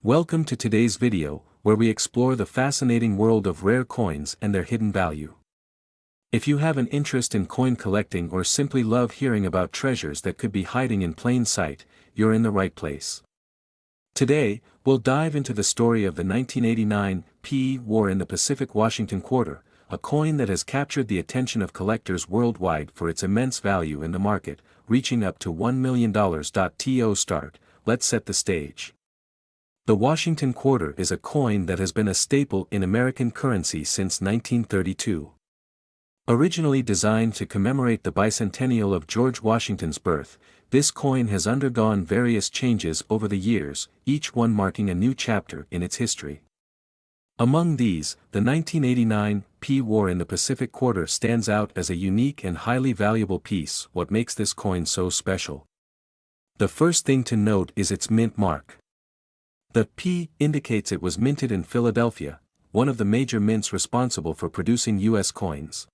Welcome to today's video, where we explore the fascinating world of rare coins and their hidden value. If you have an interest in coin collecting or simply love hearing about treasures that could be hiding in plain sight, you're in the right place. Today, we'll dive into the story of the 1989 PE War in the Pacific Washington Quarter, a coin that has captured the attention of collectors worldwide for its immense value in the market, reaching up to $1 million. To start, let's set the stage. The Washington Quarter is a coin that has been a staple in American currency since 1932. Originally designed to commemorate the bicentennial of George Washington's birth, this coin has undergone various changes over the years, each one marking a new chapter in its history. Among these, the 1989 PE War in the Pacific Quarter stands out as a unique and highly valuable piece. What makes this coin so special? The first thing to note is its mint mark. The P indicates it was minted in Philadelphia, one of the major mints responsible for producing U.S. coins.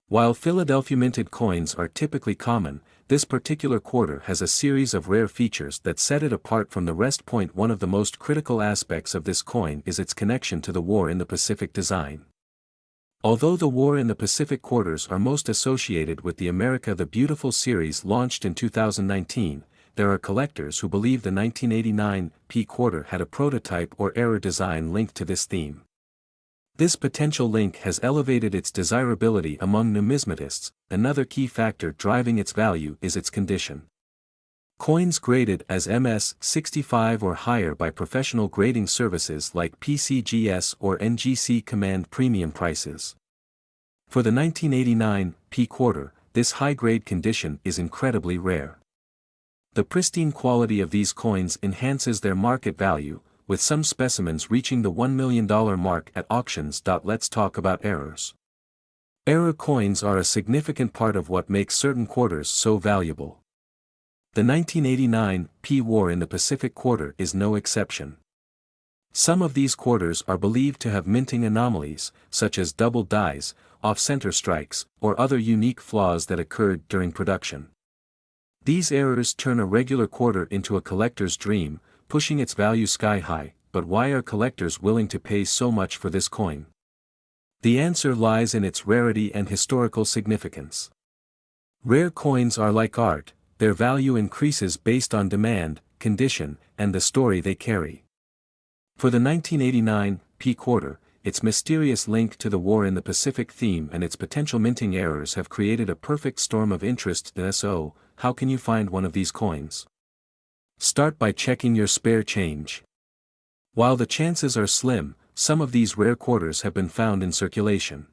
While Philadelphia minted coins are typically common, this particular quarter has a series of rare features that set it apart from the rest. One of the most critical aspects of this coin is its connection to the War in the Pacific design. Although the War in the Pacific quarters are most associated with the America the Beautiful series launched in 2019, there are collectors who believe the 1989 PE quarter had a prototype or error design linked to this theme. This potential link has elevated its desirability among numismatists. Another key factor driving its value is its condition. Coins graded as MS-65 or higher by professional grading services like PCGS or NGC command premium prices. For the 1989 PE quarter, this high-grade condition is incredibly rare. The pristine quality of these coins enhances their market value, with some specimens reaching the $1 million mark at auctions. Let's talk about errors. Error coins are a significant part of what makes certain quarters so valuable. The 1989 PE War in the Pacific Quarter is no exception. Some of these quarters are believed to have minting anomalies, such as double dies, off-center strikes, or other unique flaws that occurred during production. These errors turn a regular quarter into a collector's dream, pushing its value sky high. But why are collectors willing to pay so much for this coin? The answer lies in its rarity and historical significance. Rare coins are like art, their value increases based on demand, condition, and the story they carry. For the 1989 PE quarter, its mysterious link to the War in the Pacific theme and its potential minting errors have created a perfect storm of interest. So, how can you find one of these coins? Start by checking your spare change. While the chances are slim, some of these rare quarters have been found in circulation.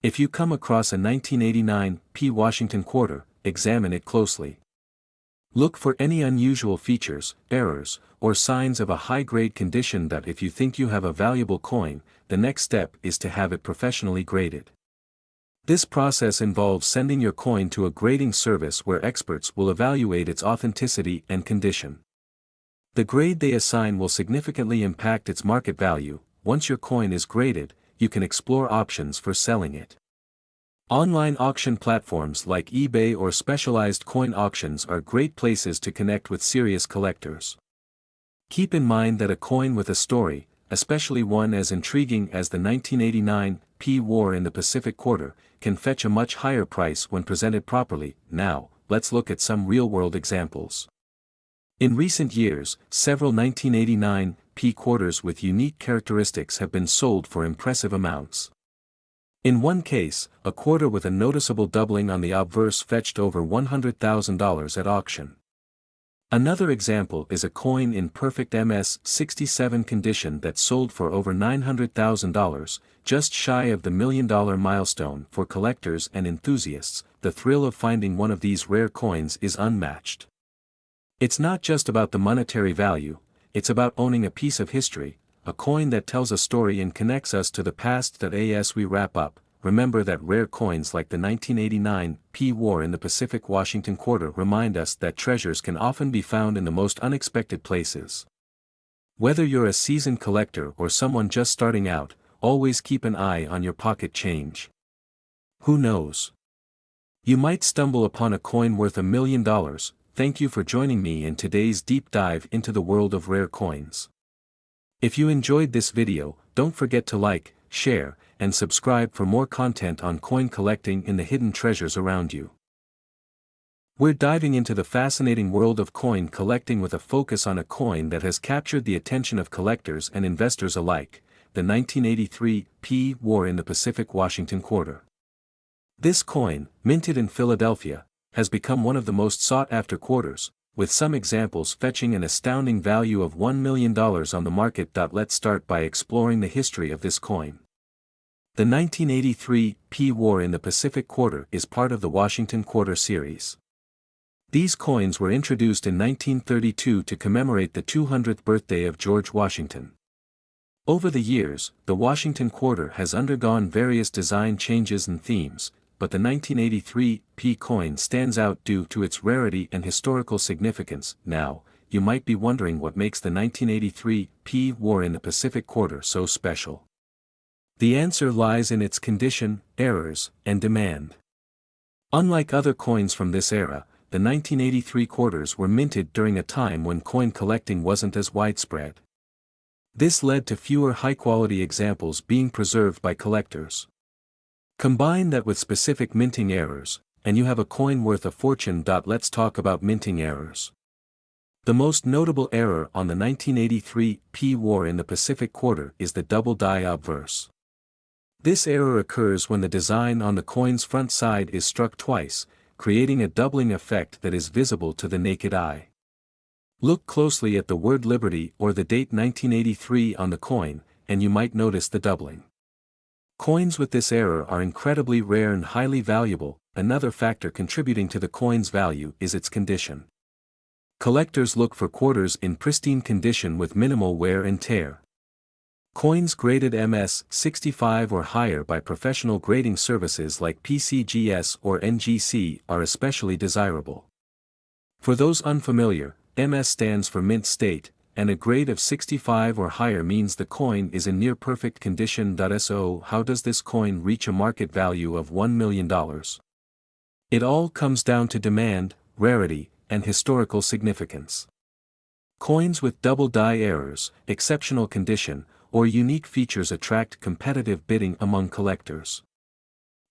If you come across a 1989 PE Washington quarter, examine it closely. Look for any unusual features, errors, or signs of a high-grade condition. If you think you have a valuable coin, the next step is to have it professionally graded. This process involves sending your coin to a grading service where experts will evaluate its authenticity and condition. The grade they assign will significantly impact its market value. Once your coin is graded, you can explore options for selling it. Online auction platforms like eBay or specialized coin auctions are great places to connect with serious collectors. Keep in mind that a coin with a story, especially one as intriguing as the 1989 PE War in the Pacific Quarter, can fetch a much higher price when presented properly. Now, let's look at some real-world examples. In recent years, several 1989 PE quarters with unique characteristics have been sold for impressive amounts. In one case, a quarter with a noticeable doubling on the obverse fetched over $100,000 at auction. Another example is a coin in perfect MS-67 condition that sold for over $900,000, just shy of the $1 million milestone. For collectors and enthusiasts, the thrill of finding one of these rare coins is unmatched. It's not just about the monetary value, it's about owning a piece of history, a coin that tells a story and connects us to the past. As we wrap up, remember that rare coins like the 1989 PE War in the Pacific Washington Quarter remind us that treasures can often be found in the most unexpected places. Whether you're a seasoned collector or someone just starting out, always keep an eye on your pocket change. Who knows? You might stumble upon a coin worth $1 million. Thank you for joining me in today's deep dive into the world of rare coins. If you enjoyed this video, don't forget to like, share, and subscribe for more content on coin collecting and the hidden treasures around you. We're diving into the fascinating world of coin collecting with a focus on a coin that has captured the attention of collectors and investors alike, the 1983 P War in the Pacific Washington Quarter. This coin, minted in Philadelphia, has become one of the most sought-after quarters, with some examples fetching an astounding value of $1 million on the market. Let's start by exploring the history of this coin. The 1983 P War in the Pacific Quarter is part of the Washington Quarter series. These coins were introduced in 1932 to commemorate the 200th birthday of George Washington. Over the years, the Washington Quarter has undergone various design changes and themes, but the 1983 P coin stands out due to its rarity and historical significance. Now, you might be wondering what makes the 1983 P War in the Pacific Quarter so special. The answer lies in its condition, errors, and demand. Unlike other coins from this era, the 1983 quarters were minted during a time when coin collecting wasn't as widespread. This led to fewer high-quality examples being preserved by collectors. Combine that with specific minting errors, and you have a coin worth a fortune. Let's talk about minting errors. The most notable error on the 1983 P War in the Pacific Quarter is the double die obverse. This error occurs when the design on the coin's front side is struck twice, creating a doubling effect that is visible to the naked eye. Look closely at the word Liberty or the date 1983 on the coin, and you might notice the doubling. Coins with this error are incredibly rare and highly valuable. Another factor contributing to the coin's value is its condition. Collectors look for quarters in pristine condition with minimal wear and tear. Coins graded MS 65 or higher by professional grading services like PCGS or NGC are especially desirable. For those unfamiliar, MS stands for mint state, and a grade of 65 or higher means the coin is in near perfect condition. So how does this coin reach a market value of $1 million? It all comes down to demand, rarity, and historical significance. Coins with double die errors, exceptional condition, or unique features attract competitive bidding among collectors.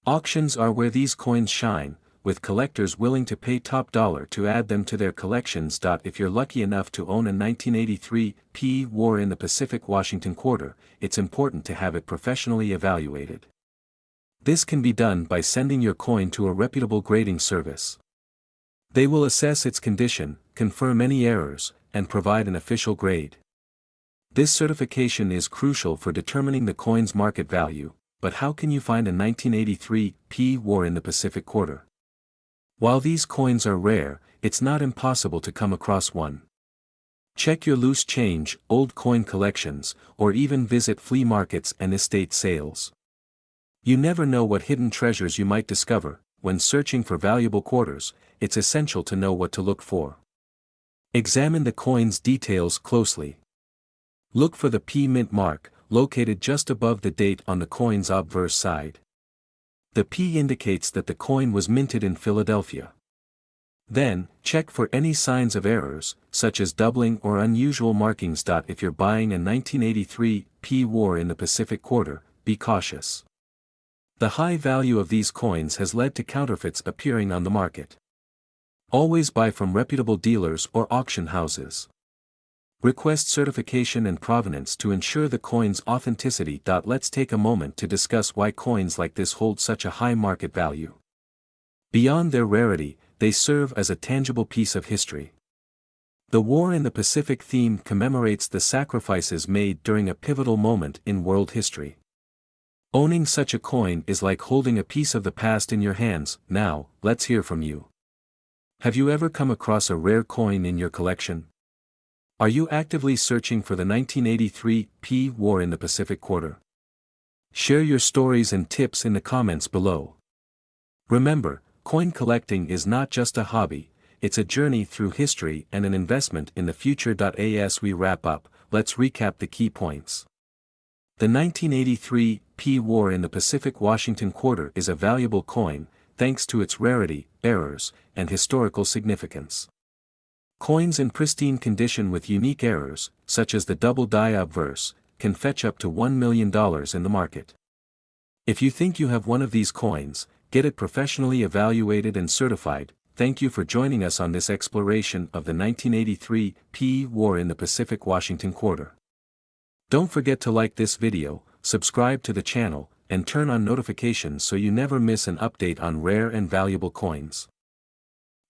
Auctions are where these coins shine, with collectors willing to pay top dollar to add them to their collections. If you're lucky enough to own a 1983 P War in the Pacific Washington Quarter, it's important to have it professionally evaluated. This can be done by sending your coin to a reputable grading service. They will assess its condition, confirm any errors, and provide an official grade. This certification is crucial for determining the coin's market value. But how can you find a 1983 P War in the Pacific Quarter? While these coins are rare, it's not impossible to come across one. Check your loose change, old coin collections, or even visit flea markets and estate sales. You never know what hidden treasures you might discover. When searching for valuable quarters, it's essential to know what to look for. Examine the coin's details closely. Look for the P mint mark, located just above the date on the coin's obverse side. The P indicates that the coin was minted in Philadelphia. Then, check for any signs of errors, such as doubling or unusual markings. If you're buying a 1983 P War in the Pacific Quarter, be cautious. The high value of these coins has led to counterfeits appearing on the market. Always buy from reputable dealers or auction houses. Request certification and provenance to ensure the coin's authenticity. Let's take a moment to discuss why coins like this hold such a high market value. Beyond their rarity, they serve as a tangible piece of history. The War in the Pacific theme commemorates the sacrifices made during a pivotal moment in world history. Owning such a coin is like holding a piece of the past in your hands. Now, let's hear from you. Have you ever come across a rare coin in your collection? Are you actively searching for the 1983 P War in the Pacific Quarter? Share your stories and tips in the comments below. Remember, coin collecting is not just a hobby, it's a journey through history and an investment in the future. As we wrap up, let's recap the key points. The 1983 P War in the Pacific Washington Quarter is a valuable coin, thanks to its rarity, errors, and historical significance. Coins in pristine condition with unique errors, such as the double die obverse, can fetch up to $1 million in the market. If you think you have one of these coins, get it professionally evaluated and certified. Thank you for joining us on this exploration of the 1983 PE War in the Pacific Washington Quarter. Don't forget to like this video, subscribe to the channel, and turn on notifications so you never miss an update on rare and valuable coins.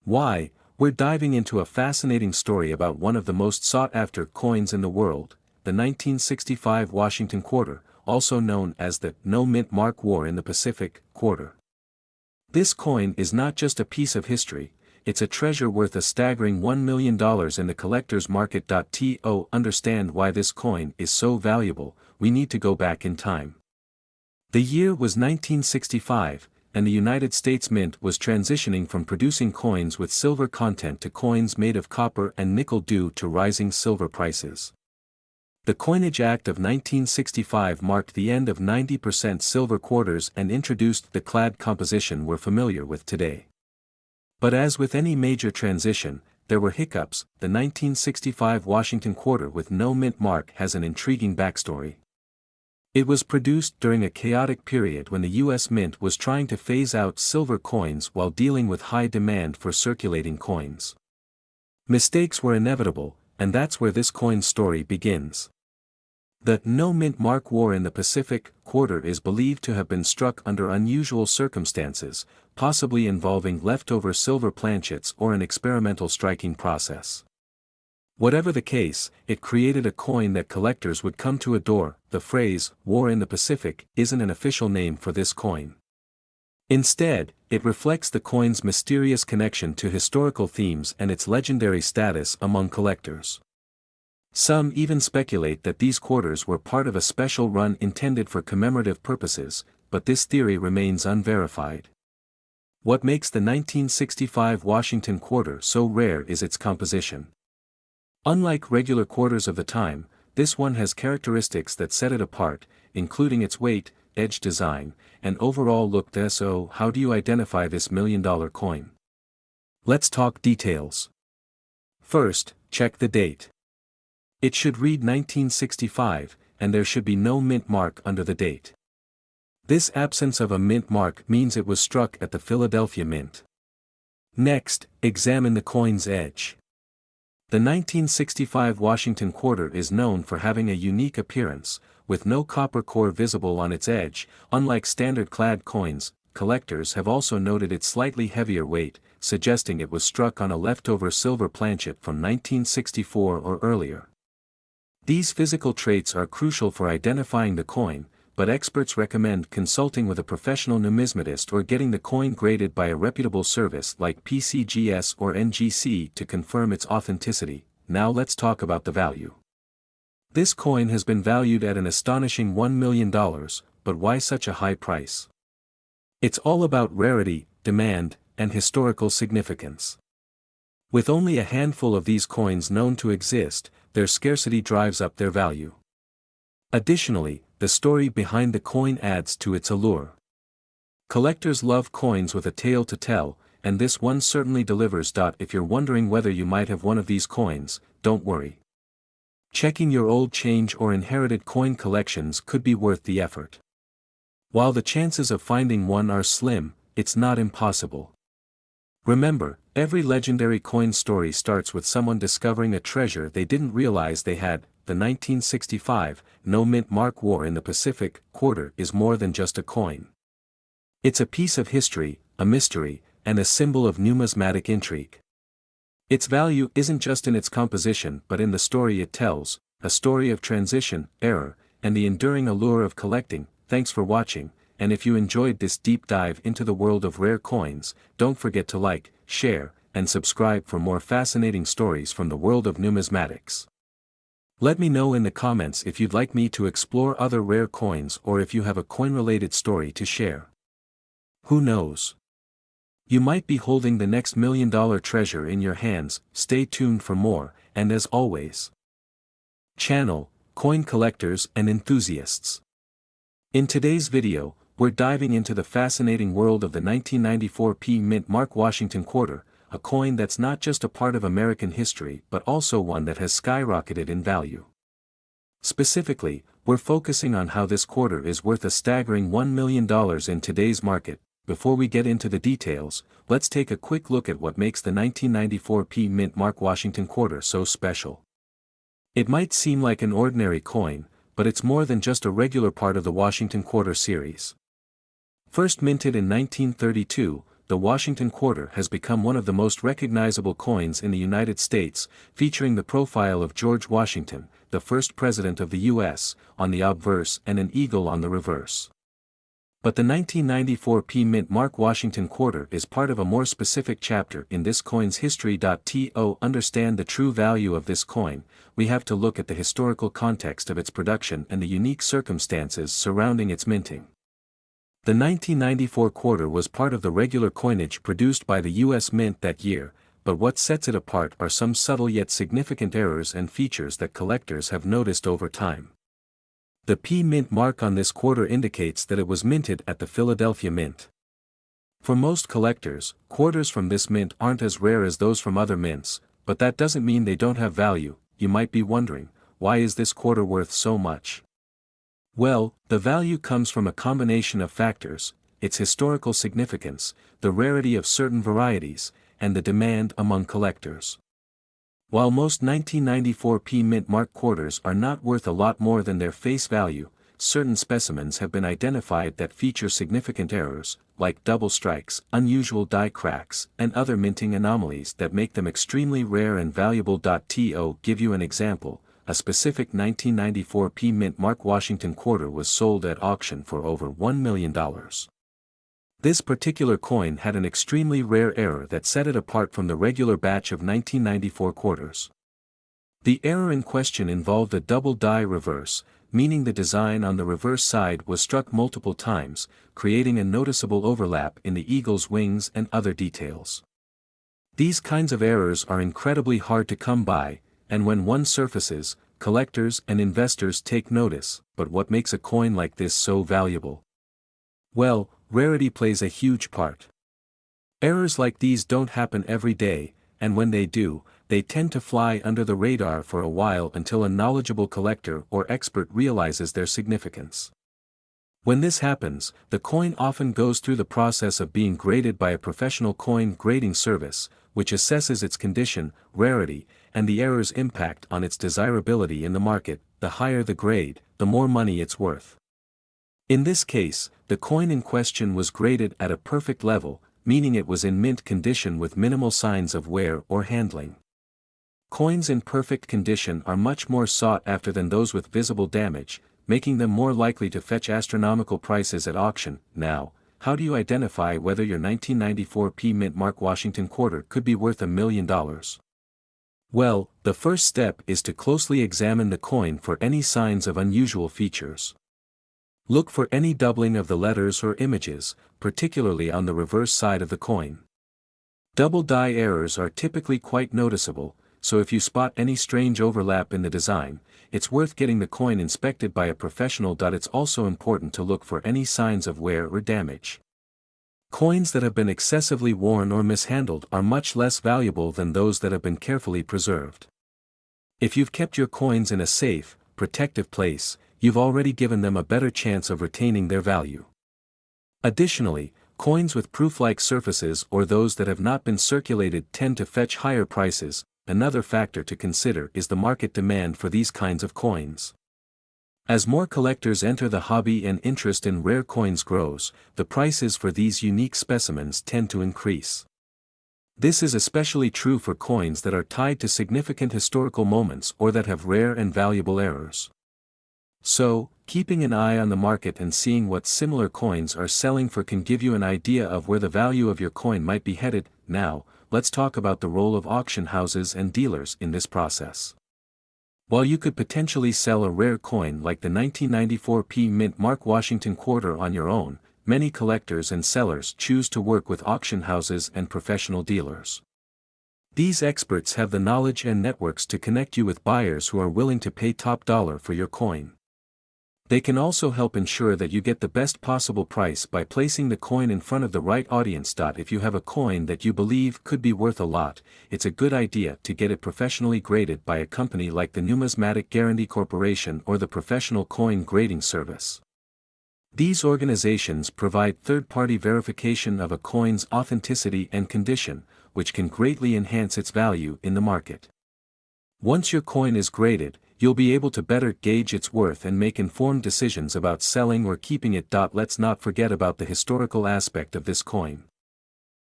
Why? We're diving into a fascinating story about one of the most sought-after coins in the world, the 1965 Washington Quarter, also known as the No Mint Mark War in the Pacific Quarter. This coin is not just a piece of history, it's a treasure worth a staggering $1 million in the collector's market. To understand why this coin is so valuable, we need to go back in time. The year was 1965, and the United States Mint was transitioning from producing coins with silver content to coins made of copper and nickel due to rising silver prices. The Coinage Act of 1965 marked the end of 90% silver quarters and introduced the clad composition we're familiar with today. But as with any major transition, there were hiccups. The 1965 Washington Quarter with no mint mark has an intriguing backstory. It was produced during a chaotic period when the U.S. Mint was trying to phase out silver coins while dealing with high demand for circulating coins. Mistakes were inevitable, and that's where this coin's story begins. The No Mint Mark War in the Pacific Quarter is believed to have been struck under unusual circumstances, possibly involving leftover silver planchets or an experimental striking process. Whatever the case, it created a coin that collectors would come to adore. The phrase, War in the Pacific, isn't an official name for this coin. Instead, it reflects the coin's mysterious connection to historical themes and its legendary status among collectors. Some even speculate that these quarters were part of a special run intended for commemorative purposes, but this theory remains unverified. What makes the 1965 Washington Quarter so rare is its composition. Unlike regular quarters of the time, this one has characteristics that set it apart, including its weight, edge design, and overall look. So, how do you identify this $1 million coin? Let's talk details. First, check the date. It should read 1965, and there should be no mint mark under the date. This absence of a mint mark means it was struck at the Philadelphia Mint. Next, examine the coin's edge. The 1965 Washington Quarter is known for having a unique appearance, with no copper core visible on its edge. Unlike standard clad coins, collectors have also noted its slightly heavier weight, suggesting it was struck on a leftover silver planchet from 1964 or earlier. These physical traits are crucial for identifying the coin, but experts recommend consulting with a professional numismatist or getting the coin graded by a reputable service like PCGS or NGC to confirm its authenticity. Now let's talk about the value. This coin has been valued at an astonishing $1 million, but why such a high price? It's all about rarity, demand, and historical significance. With only a handful of these coins known to exist, their scarcity drives up their value. Additionally, the story behind the coin adds to its allure. Collectors love coins with a tale to tell, and this one certainly delivers. If you're wondering whether you might have one of these coins, don't worry. Checking your old change or inherited coin collections could be worth the effort. While the chances of finding one are slim, it's not impossible. Remember, every legendary coin story starts with someone discovering a treasure they didn't realize they had. The 1965 No Mint Mark War in the Pacific Quarter is more than just a coin. It's a piece of history, a mystery, and a symbol of numismatic intrigue. Its value isn't just in its composition but in the story it tells, a story of transition, error, and the enduring allure of collecting. Thanks for watching, and if you enjoyed this deep dive into the world of rare coins, don't forget to like, share, and subscribe for more fascinating stories from the world of numismatics. Let me know in the comments if you'd like me to explore other rare coins or if you have a coin-related story to share. Who knows? You might be holding the next $1 million treasure in your hands. Stay tuned for more, and as always, channel, coin collectors and enthusiasts. In today's video, we're diving into the fascinating world of the 1994 Mint Mark Washington Quarter, a coin that's not just a part of American history but also one that has skyrocketed in value. Specifically, we're focusing on how this quarter is worth a staggering $1 million in today's market. Before we get into the details, let's take a quick look at what makes the 1994 P Mint Mark Washington quarter so special. It might seem like an ordinary coin, but it's more than just a regular part of the Washington Quarter series. First minted in 1932, the Washington Quarter has become one of the most recognizable coins in the United States, featuring the profile of George Washington, the first president of the U.S., on the obverse and an eagle on the reverse. But the 1994 P Mint Mark Washington Quarter is part of a more specific chapter in this coin's history. To understand the true value of this coin, we have to look at the historical context of its production and the unique circumstances surrounding its minting. The 1994 quarter was part of the regular coinage produced by the U.S. Mint that year, but what sets it apart are some subtle yet significant errors and features that collectors have noticed over time. The P Mint mark on this quarter indicates that it was minted at the Philadelphia Mint. For most collectors, quarters from this mint aren't as rare as those from other mints, but that doesn't mean they don't have value. You might be wondering, why is this quarter worth so much? Well, the value comes from a combination of factors: its historical significance, the rarity of certain varieties, and the demand among collectors. While most 1994 P Mint Mark quarters are not worth a lot more than their face value, certain specimens have been identified that feature significant errors, like double strikes, unusual die cracks, and other minting anomalies that make them extremely rare and valuable. To give you an example, a specific 1994 P Mint Mark Washington quarter was sold at auction for over $1 million. This particular coin had an extremely rare error that set it apart from the regular batch of 1994 quarters. The error in question involved a double die reverse, meaning the design on the reverse side was struck multiple times, creating a noticeable overlap in the eagle's wings and other details. These kinds of errors are incredibly hard to come by, and when one surfaces, collectors and investors take notice. But what makes a coin like this so valuable? Well, rarity plays a huge part. Errors like these don't happen every day, and when they do, they tend to fly under the radar for a while until a knowledgeable collector or expert realizes their significance. When this happens, the coin often goes through the process of being graded by a professional coin grading service, which assesses its condition, rarity, and the error's impact on its desirability in the market. The higher the grade, the more money it's worth. In this case, the coin in question was graded at a perfect level, meaning it was in mint condition with minimal signs of wear or handling. Coins in perfect condition are much more sought after than those with visible damage, making them more likely to fetch astronomical prices at auction. Now, how do you identify whether your 1994 P Mint Mark Washington quarter could be worth $1 million? Well, the first step is to closely examine the coin for any signs of unusual features. Look for any doubling of the letters or images, particularly on the reverse side of the coin. Double die errors are typically quite noticeable, so if you spot any strange overlap in the design, it's worth getting the coin inspected by a professional. It's also important to look for any signs of wear or damage. Coins that have been excessively worn or mishandled are much less valuable than those that have been carefully preserved. If you've kept your coins in a safe, protective place, you've already given them a better chance of retaining their value. Additionally, coins with proof-like surfaces or those that have not been circulated tend to fetch higher prices. Another factor to consider is the market demand for these kinds of coins. As more collectors enter the hobby and interest in rare coins grows, the prices for these unique specimens tend to increase. This is especially true for coins that are tied to significant historical moments or that have rare and valuable errors. So, keeping an eye on the market and seeing what similar coins are selling for can give you an idea of where the value of your coin might be headed. Now, let's talk about the role of auction houses and dealers in this process. While you could potentially sell a rare coin like the 1994 P Mint Mark Washington quarter on your own, many collectors and sellers choose to work with auction houses and professional dealers. These experts have the knowledge and networks to connect you with buyers who are willing to pay top dollar for your coin. They can also help ensure that you get the best possible price by placing the coin in front of the right audience. If you have a coin that you believe could be worth a lot, it's a good idea to get it professionally graded by a company like the Numismatic Guarantee Corporation or the Professional Coin Grading Service. These organizations provide third-party verification of a coin's authenticity and condition, which can greatly enhance its value in the market. Once your coin is graded, you'll be able to better gauge its worth and make informed decisions about selling or keeping it. Let's not forget about the historical aspect of this coin.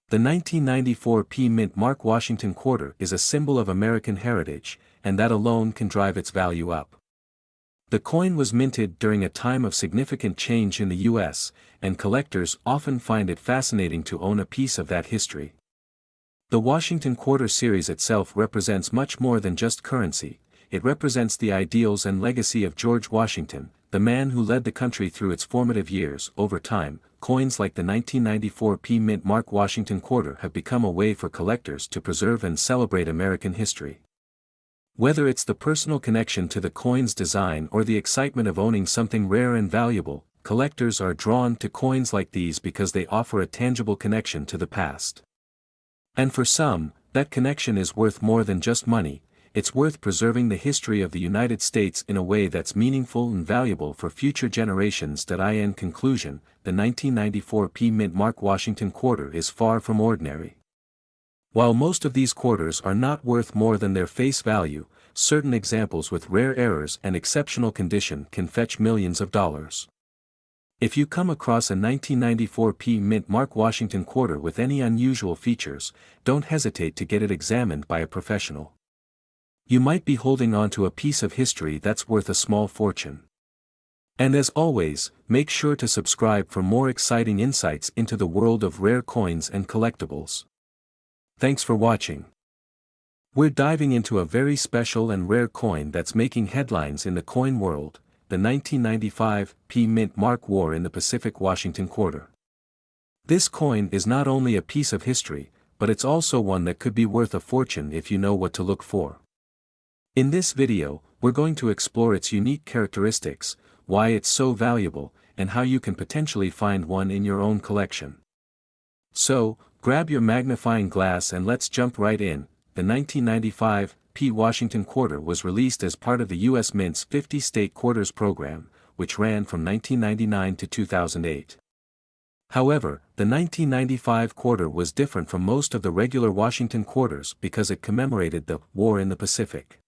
The 1994 P Mint Mark Washington quarter is a symbol of American heritage, and that alone can drive its value up. The coin was minted during a time of significant change in the U.S., and collectors often find it fascinating to own a piece of that history. The Washington Quarter series itself represents much more than just currency. It represents the ideals and legacy of George Washington, the man who led the country through its formative years. Over time, coins like the 1994 P Mint Mark Washington quarter have become a way for collectors to preserve and celebrate American history. Whether it's the personal connection to the coin's design or the excitement of owning something rare and valuable, collectors are drawn to coins like these because they offer a tangible connection to the past. And for some, that connection is worth more than just money. It's worth preserving the history of the United States in a way that's meaningful and valuable for future generations. In conclusion, the 1994 P Mint Mark Washington quarter is far from ordinary. While most of these quarters are not worth more than their face value, certain examples with rare errors and exceptional condition can fetch millions of dollars. If you come across a 1994 P Mint Mark Washington quarter with any unusual features, don't hesitate to get it examined by a professional. You might be holding on to a piece of history that's worth a small fortune. And as always, make sure to subscribe for more exciting insights into the world of rare coins and collectibles. Thanks for watching. We're diving into a very special and rare coin that's making headlines in the coin world, the 1995 P Mint Mark War in the Pacific Washington quarter. This coin is not only a piece of history, but it's also one that could be worth a fortune if you know what to look for. In this video, we're going to explore its unique characteristics, why it's so valuable, and how you can potentially find one in your own collection. So, grab your magnifying glass and let's jump right in. The 1995 P Washington quarter was released as part of the U.S. Mint's 50 State Quarters program, which ran from 1999 to 2008. However, the 1995 quarter was different from most of the regular Washington quarters because it commemorated the War in the Pacific.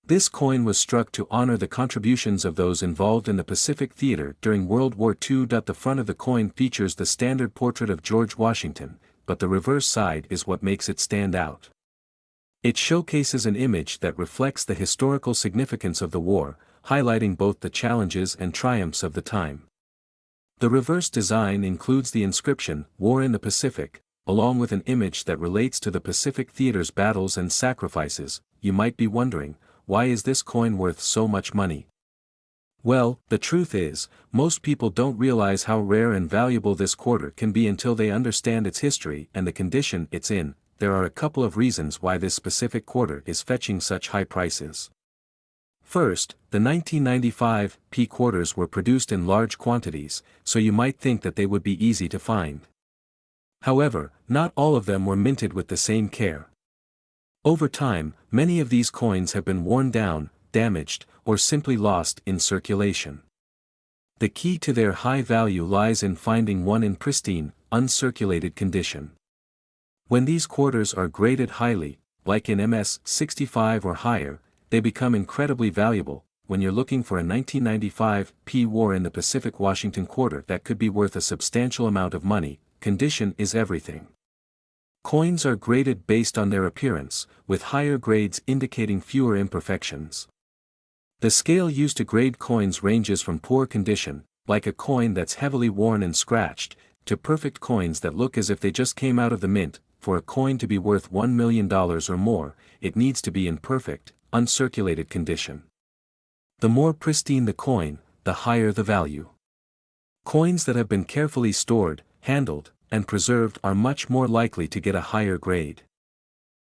This coin was struck to honor the contributions of those involved in the Pacific Theater during World War II. The front of the coin features the standard portrait of George Washington, but the reverse side is what makes it stand out. It showcases an image that reflects the historical significance of the war, highlighting both the challenges and triumphs of the time. The reverse design includes the inscription, "War in the Pacific," along with an image that relates to the Pacific Theater's battles and sacrifices. You might be wondering, why is this coin worth so much money? Well, the truth is, most people don't realize how rare and valuable this quarter can be until they understand its history and the condition it's in. There are a couple of reasons why this specific quarter is fetching such high prices. First, the 1995 P quarters were produced in large quantities, so you might think that they would be easy to find. However, not all of them were minted with the same care. Over time, many of these coins have been worn down, damaged, or simply lost in circulation. The key to their high value lies in finding one in pristine, uncirculated condition. When these quarters are graded highly, like in MS 65 or higher, they become incredibly valuable. When you're looking for a 1995 P War in the Pacific Washington quarter that could be worth a substantial amount of money, condition is everything. Coins are graded based on their appearance, with higher grades indicating fewer imperfections. The scale used to grade coins ranges from poor condition, like a coin that's heavily worn and scratched, to perfect coins that look as if they just came out of the mint. For a coin to be worth $1 million or more, it needs to be in perfect, uncirculated condition. The more pristine the coin, the higher the value. Coins that have been carefully stored, handled, and preserved are much more likely to get a higher grade.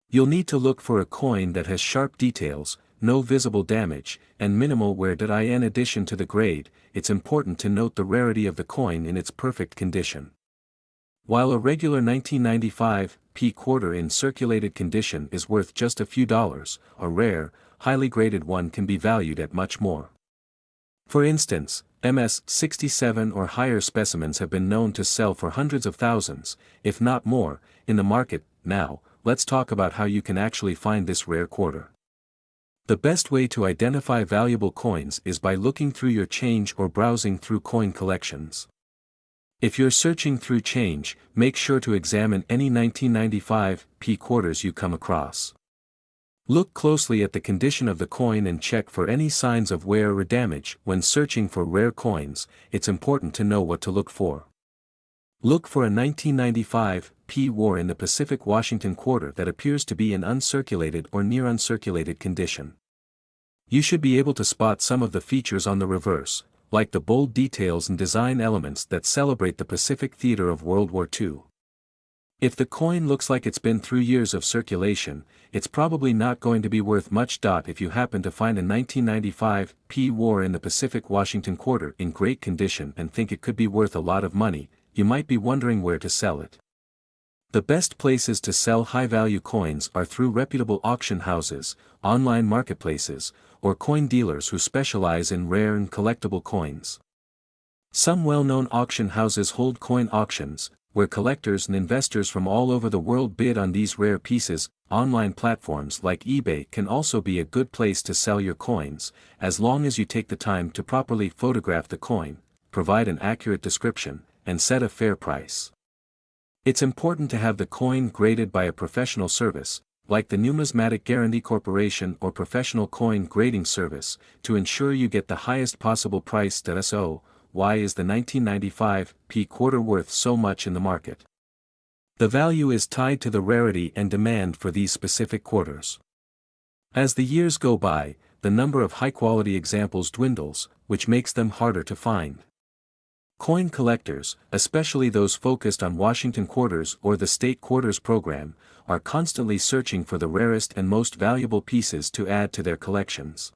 You'll need to look for a coin that has sharp details, no visible damage, and minimal wear. In addition to the grade, it's important to note the rarity of the coin in its perfect condition. While a regular 1995p quarter in circulated condition is worth just a few dollars, a rare, highly graded one can be valued at much more. For instance, MS-67 or higher specimens have been known to sell for hundreds of thousands, if not more, in the market. Now, let's talk about how you can actually find this rare quarter. The best way to identify valuable coins is by looking through your change or browsing through coin collections. If you're searching through change, make sure to examine any 1995p quarters you come across. Look closely at the condition of the coin and check for any signs of wear or damage. When searching for rare coins, it's important to know what to look for. Look for a 1995p war in the Pacific Washington quarter that appears to be in uncirculated or near uncirculated condition. You should be able to spot some of the features on the reverse, like the bold details and design elements that celebrate the Pacific theater of World War II. If the coin looks like it's been through years of circulation, it's probably not going to be worth much. If you happen to find a 1995p war in the Pacific Washington quarter in great condition and think it could be worth a lot of money, you might be wondering where to sell it. The best places to sell high-value coins are through reputable auction houses, online marketplaces, or coin dealers who specialize in rare and collectible coins. Some well-known auction houses hold coin auctions, where collectors and investors from all over the world bid on these rare pieces. Online platforms like eBay can also be a good place to sell your coins, as long as you take the time to properly photograph the coin, provide an accurate description, and set a fair price. It's important to have the coin graded by a professional service, like the Numismatic Guarantee Corporation or Professional Coin Grading Service, to ensure you get the highest possible price. So, why is the 1995p quarter worth so much in the market? The value is tied to the rarity and demand for these specific quarters. As the years go by, the number of high-quality examples dwindles, which makes them harder to find. Coin collectors, especially those focused on Washington quarters or the state quarters program, are constantly searching for the rarest and most valuable pieces to add to their collections.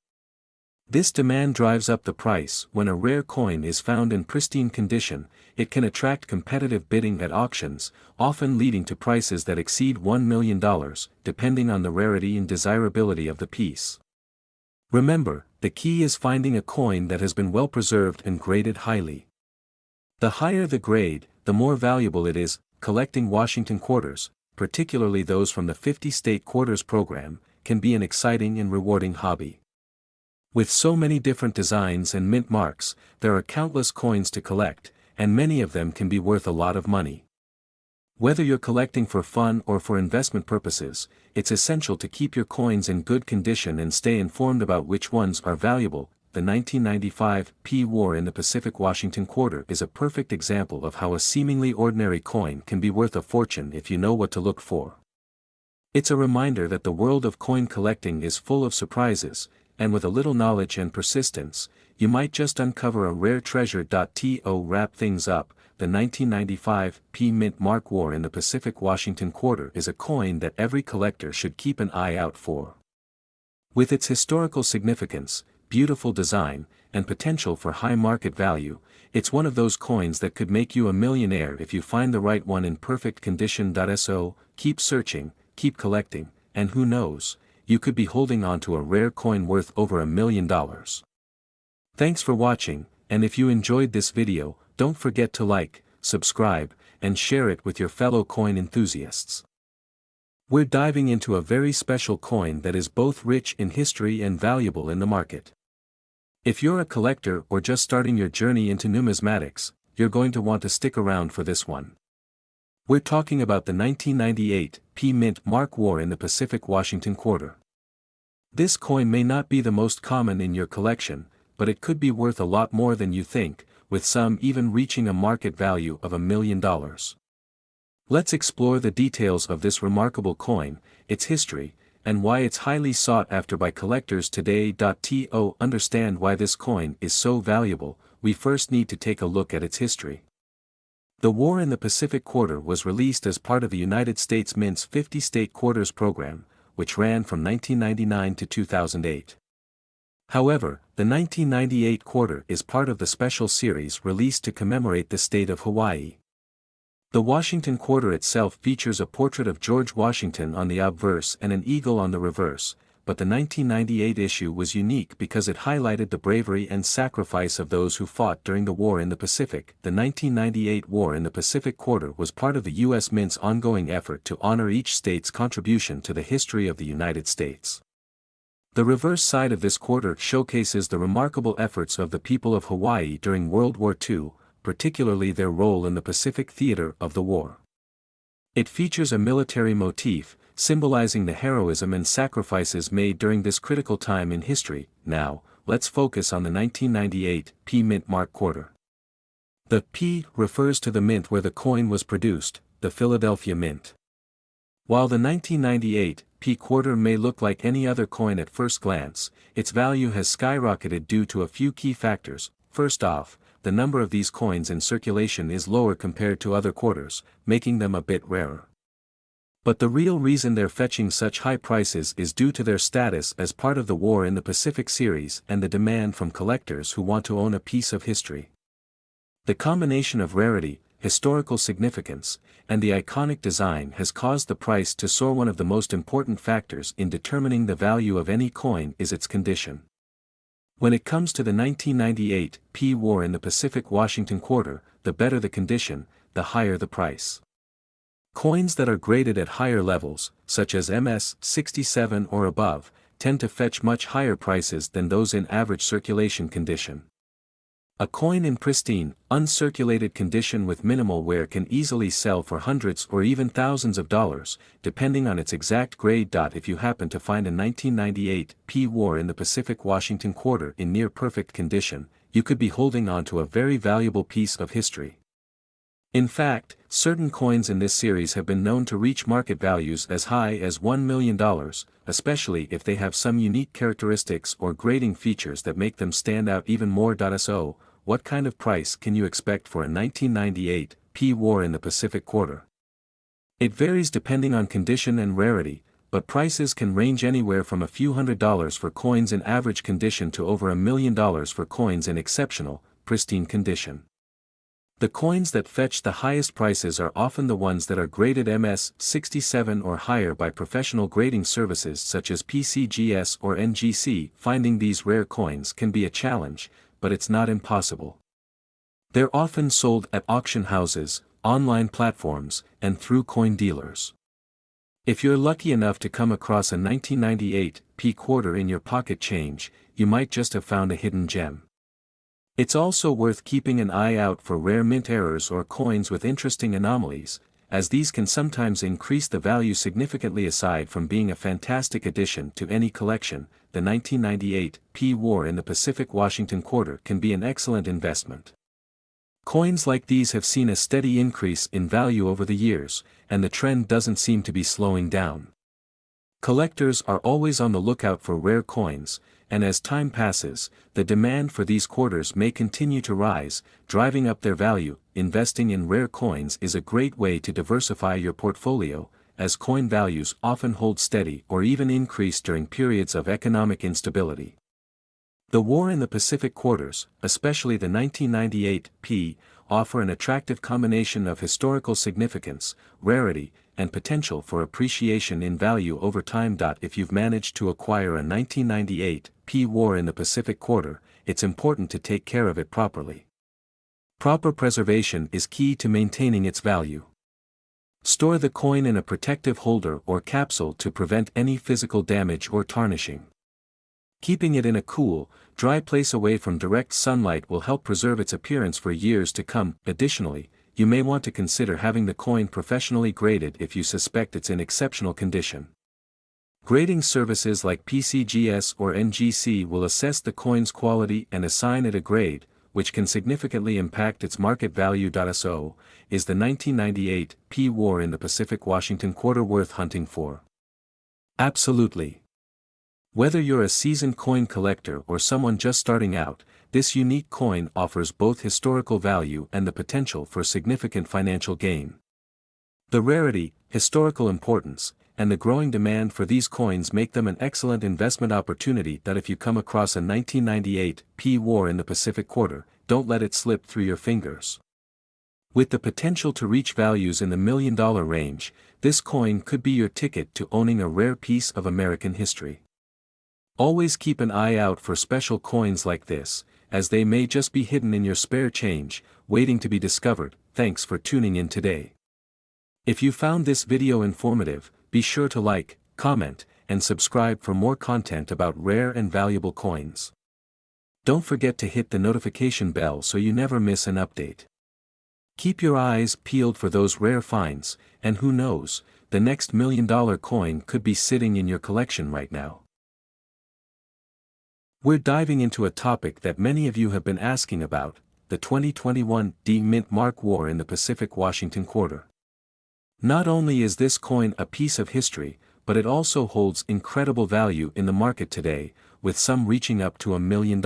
This demand drives up the price. When a rare coin is found in pristine condition, it can attract competitive bidding at auctions, often leading to prices that exceed $1 million, depending on the rarity and desirability of the piece. Remember, the key is finding a coin that has been well preserved and graded highly. The higher the grade, the more valuable it is. Collecting Washington quarters, particularly those from the 50-state quarters program, can be an exciting and rewarding hobby. With so many different designs and mint marks, there are countless coins to collect, and many of them can be worth a lot of money. Whether you're collecting for fun or for investment purposes, it's essential to keep your coins in good condition and stay informed about which ones are valuable. The 1995p war in the Pacific Washington quarter is a perfect example of how a seemingly ordinary coin can be worth a fortune if you know what to look for. It's a reminder that the world of coin collecting is full of surprises, and with a little knowledge and persistence, you might just uncover a rare treasure. To wrap things up, the 1995p mint mark war in the Pacific Washington quarter is a coin that every collector should keep an eye out for. With its historical significance, beautiful design, and potential for high market value, it's one of those coins that could make you a millionaire if you find the right one in perfect condition. So, keep searching, keep collecting, and who knows, you could be holding on to a rare coin worth over $1 million. Thanks for watching, and if you enjoyed this video, don't forget to like, subscribe, and share it with your fellow coin enthusiasts. We're diving into a very special coin that is both rich in history and valuable in the market. If you're a collector or just starting your journey into numismatics, you're going to want to stick around for this one. We're talking about the 1998p mint mark war in the Pacific Washington quarter. This coin may not be the most common in your collection, but it could be worth a lot more than you think, with some even reaching a market value of $1 million. Let's explore the details of this remarkable coin, its history, and why it's highly sought after by collectors today. To understand why this coin is so valuable, we first need to take a look at its history. The war in the Pacific quarter was released as part of the United States Mint's 50-state quarters program, which ran from 1999 to 2008. However, the 1998 quarter is part of the special series released to commemorate the state of Hawaii. The Washington quarter itself features a portrait of George Washington on the obverse and an eagle on the reverse, but the 1998 issue was unique because it highlighted the bravery and sacrifice of those who fought during the War in the Pacific. The 1998 War in the Pacific quarter was part of the U.S. Mint's ongoing effort to honor each state's contribution to the history of the United States. The reverse side of this quarter showcases the remarkable efforts of the people of Hawaii during World War II, particularly their role in the Pacific theater of the war. It features a military motif, symbolizing the heroism and sacrifices made during this critical time in history. Now, let's focus on the 1998 P Mint Mark quarter. The P refers to the mint where the coin was produced, the Philadelphia Mint. While the 1998 P quarter may look like any other coin at first glance, its value has skyrocketed due to a few key factors. First off, the number of these coins in circulation is lower compared to other quarters, making them a bit rarer. But the real reason they're fetching such high prices is due to their status as part of the War in the Pacific series and the demand from collectors who want to own a piece of history. The combination of rarity, historical significance, and the iconic design has caused the price to soar. One of the most important factors in determining the value of any coin is its condition. When it comes to the 1998 P War in the Pacific Washington quarter, the better the condition, the higher the price. Coins that are graded at higher levels, such as MS 67 or above, tend to fetch much higher prices than those in average circulation condition. A coin in pristine, uncirculated condition with minimal wear can easily sell for hundreds or even thousands of dollars, depending on its exact grade. If you happen to find a 1998 P War in the Pacific Washington quarter in near perfect condition, you could be holding on to a very valuable piece of history. In fact, certain coins in this series have been known to reach market values as high as $1 million, especially if they have some unique characteristics or grading features that make them stand out even more. So, what kind of price can you expect for a 1998 P War in the Pacific quarter? It varies depending on condition and rarity, but prices can range anywhere from a few $100s for coins in average condition to over $1 million for coins in exceptional, pristine condition. The coins that fetch the highest prices are often the ones that are graded MS 67 or higher by professional grading services such as PCGS or NGC. Finding these rare coins can be a challenge, but it's not impossible. They're often sold at auction houses, online platforms, and through coin dealers. If you're lucky enough to come across a 1998 P quarter in your pocket change, you might just have found a hidden gem. It's also worth keeping an eye out for rare mint errors or coins with interesting anomalies, as these can sometimes increase the value significantly. Aside from being a fantastic addition to any collection, the 1998 P War in the Pacific Washington quarter can be an excellent investment. Coins like these have seen a steady increase in value over the years, and the trend doesn't seem to be slowing down. Collectors are always on the lookout for rare coins, and as time passes, the demand for these quarters may continue to rise, driving up their value. Investing in rare coins is a great way to diversify your portfolio, as coin values often hold steady or even increase during periods of economic instability. The War in the Pacific quarters, especially the 1998 P, offer an attractive combination of historical significance, rarity, and potential for appreciation in value over time. If you've managed to acquire a 1998 P War in the Pacific quarter, it's important to take care of it properly. Proper preservation is key to maintaining its value. Store the coin in a protective holder or capsule to prevent any physical damage or tarnishing. Keeping it in a cool, dry place away from direct sunlight will help preserve its appearance for years to come. Additionally, you may want to consider having the coin professionally graded if you suspect it's in exceptional condition. Grading services like PCGS or NGC will assess the coin's quality and assign it a grade, which can significantly impact its market value. So, is the 1998 P War in the Pacific Washington quarter worth hunting for? Absolutely. Whether you're a seasoned coin collector or someone just starting out, this unique coin offers both historical value and the potential for significant financial gain. The rarity, historical importance, and the growing demand for these coins make them an excellent investment opportunity that if you come across a 1998 P war in the Pacific Quarter, don't let it slip through your fingers. With the potential to reach values in the $1 million range, this coin could be your ticket to owning a rare piece of American history. Always keep an eye out for special coins like this, as they may just be hidden in your spare change, waiting to be discovered. Thanks for tuning in today. If you found this video informative, be sure to like, comment, and subscribe for more content about rare and valuable coins. Don't forget to hit the notification bell so you never miss an update. Keep your eyes peeled for those rare finds, and who knows, the next $1 million coin could be sitting in your collection right now. We're diving into a topic that many of you have been asking about, the 2021 D-Mint Mark War in the Pacific Washington Quarter. Not only is this coin a piece of history, but it also holds incredible value in the market today, with some reaching up to $1 million.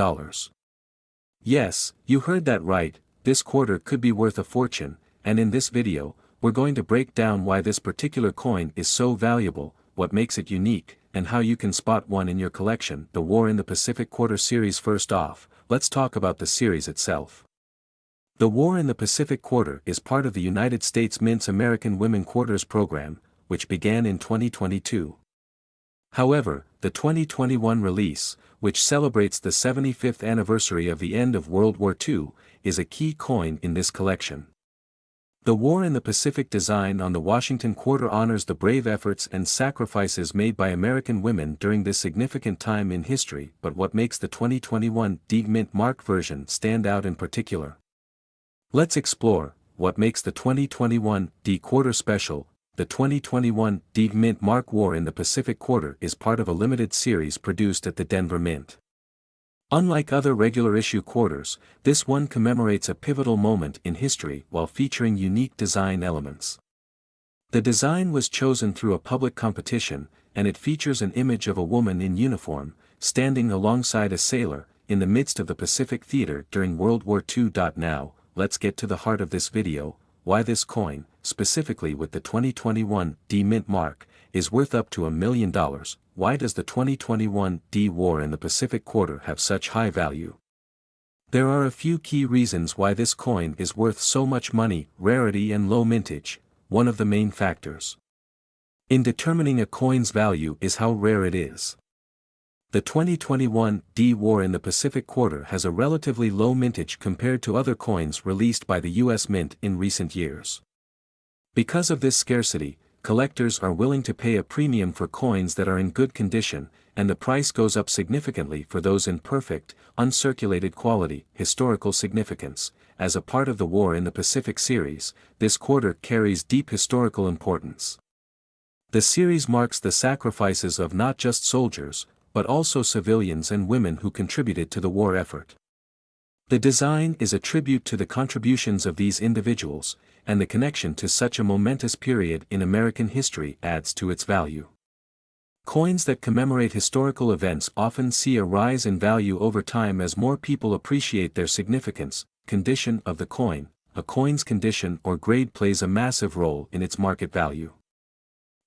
Yes, you heard that right, this quarter could be worth a fortune, and in this video, we're going to break down why this particular coin is so valuable, what makes it unique, and how you can spot one in your collection. The War in the Pacific Quarter series. First off, let's talk about the series itself. The War in the Pacific Quarter is part of the United States Mint's American Women Quarters program, which began in 2022. However, the 2021 release, which celebrates the 75th anniversary of the end of World War II, is a key coin in this collection. The War in the Pacific design on the Washington Quarter honors the brave efforts and sacrifices made by American women during this significant time in history. But what makes the 2021 D-Mint Mark version stand out in particular? Let's explore what makes the 2021 D-Quarter special. The 2021 D-Mint Mark War in the Pacific Quarter is part of a limited series produced at the Denver Mint. Unlike other regular issue quarters, this one commemorates a pivotal moment in history while featuring unique design elements. The design was chosen through a public competition, and it features an image of a woman in uniform, standing alongside a sailor, in the midst of the Pacific Theater during World War II. Now, let's get to the heart of this video, why this coin, specifically with the 2021 D-Mint Mark, is worth up to $1 million. Why does the 2021 D War in the Pacific Quarter have such high value? There are a few key reasons why this coin is worth so much money. Rarity and low mintage, one of the main factors in determining a coin's value is how rare it is. The 2021 D War in the Pacific Quarter has a relatively low mintage compared to other coins released by the U.S. Mint in recent years. Because of this scarcity, collectors are willing to pay a premium for coins that are in good condition, and the price goes up significantly for those in perfect, uncirculated quality. Historical significance. As a part of the War in the Pacific series, this quarter carries deep historical importance. The series marks the sacrifices of not just soldiers, but also civilians and women who contributed to the war effort. The design is a tribute to the contributions of these individuals, and the connection to such a momentous period in American history adds to its value. Coins that commemorate historical events often see a rise in value over time as more people appreciate their significance. Condition of the coin. A coin's condition or grade plays a massive role in its market value.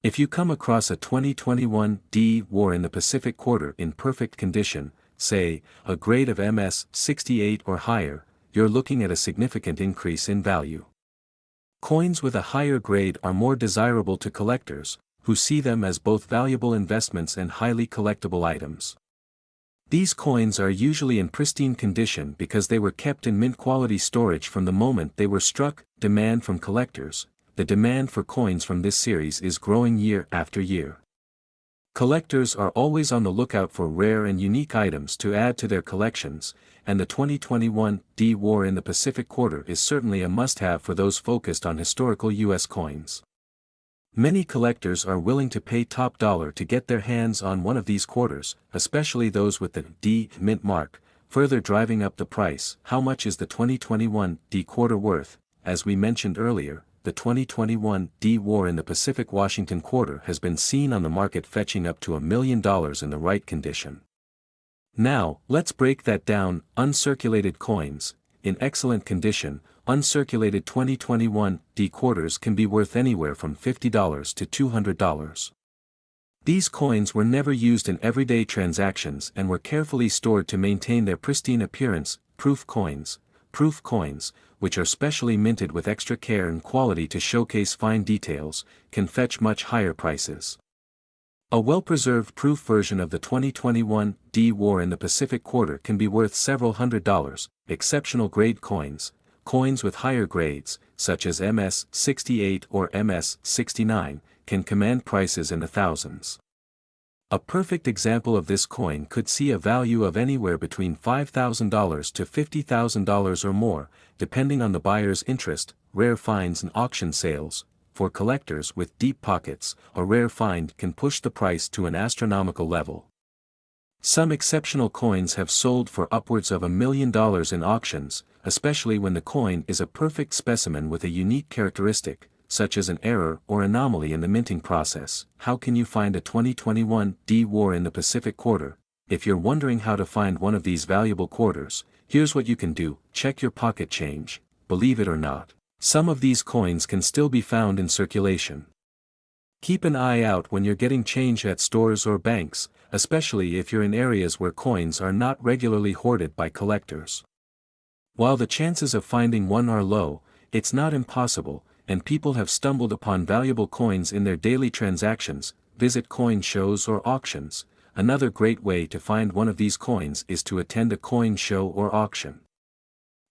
If you come across a 2021 D War in the Pacific Quarter in perfect condition, say, a grade of MS 68 or higher, you're looking at a significant increase in value. Coins with a higher grade are more desirable to collectors, who see them as both valuable investments and highly collectible items. These coins are usually in pristine condition because they were kept in mint-quality storage from the moment they were struck. Demand from collectors. The demand for coins from this series is growing year after year. Collectors are always on the lookout for rare and unique items to add to their collections, and the 2021 D War in the Pacific Quarter is certainly a must-have for those focused on historical U.S. coins. Many collectors are willing to pay top dollar to get their hands on one of these quarters, especially those with the D-Mint Mark, further driving up the price. How much is the 2021 D Quarter worth? As we mentioned earlier, the 2021 D War in the Pacific Washington Quarter has been seen on the market fetching up to $1 million in the right condition. Now, let's break that down. Uncirculated coins. In excellent condition, uncirculated 2021 D quarters can be worth anywhere from $50 to $200. These coins were never used in everyday transactions and were carefully stored to maintain their pristine appearance. Proof coins, which are specially minted with extra care and quality to showcase fine details, can fetch much higher prices. A well-preserved proof version of the 2021 D War in the Pacific Quarter can be worth several $100s. Exceptional grade coins with higher grades, such as MS-68 or MS-69, can command prices in the thousands. A perfect example of this coin could see a value of anywhere between $5,000 to $50,000 or more, depending on the buyer's interest. Rare finds and auction sales. For collectors with deep pockets, a rare find can push the price to an astronomical level. Some exceptional coins have sold for upwards of $1 million in auctions, especially when the coin is a perfect specimen with a unique characteristic, such as an error or anomaly in the minting process. How can you find a 2021 D War in the Pacific Quarter? If you're wondering how to find one of these valuable quarters, here's what you can do: check your pocket change. Believe it or not, some of these coins can still be found in circulation. Keep an eye out when you're getting change at stores or banks, especially if you're in areas where coins are not regularly hoarded by collectors. While the chances of finding one are low, it's not impossible, and people have stumbled upon valuable coins in their daily transactions. Visit coin shows or auctions. Another great way to find one of these coins is to attend a coin show or auction.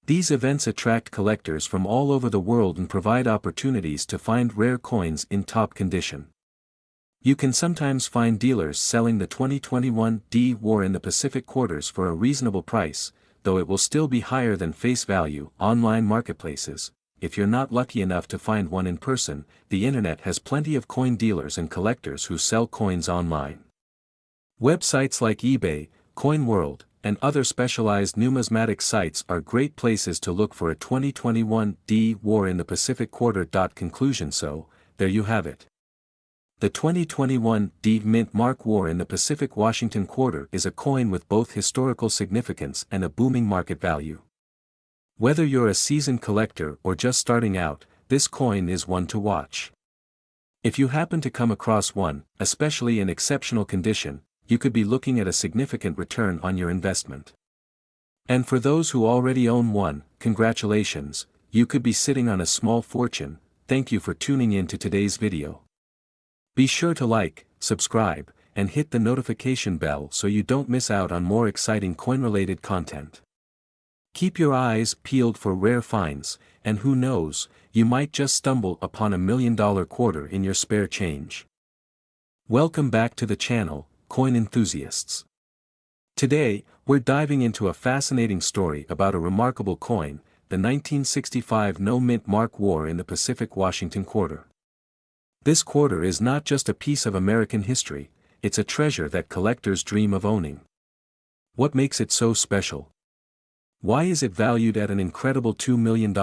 These events attract collectors from all over the world and provide opportunities to find rare coins in top condition. You can sometimes find dealers selling the 2021 D War in the Pacific Quarters for a reasonable price, though it will still be higher than face value. Online marketplaces. If you're not lucky enough to find one in person, the internet has plenty of coin dealers and collectors who sell coins online. Websites like eBay, CoinWorld, and other specialized numismatic sites are great places to look for a 2021 D War in the Pacific Quarter. Conclusion. So, there you have it. The 2021 D Mint Mark War in the Pacific Washington Quarter is a coin with both historical significance and a booming market value. Whether you're a seasoned collector or just starting out, this coin is one to watch. If you happen to come across one, especially in exceptional condition, you could be looking at a significant return on your investment. And for those who already own one, congratulations, you could be sitting on a small fortune. Thank you for tuning in to today's video. Be sure to like, subscribe, and hit the notification bell so you don't miss out on more exciting coin-related content. Keep your eyes peeled for rare finds, and who knows, you might just stumble upon $1 million quarter in your spare change. Welcome back to the channel, coin enthusiasts. Today, we're diving into a fascinating story about a remarkable coin, the 1965 No-Mint Mark War in the Pacific Washington Quarter. This quarter is not just a piece of American history, it's a treasure that collectors dream of owning. What makes it so special? Why is it valued at an incredible $2 million?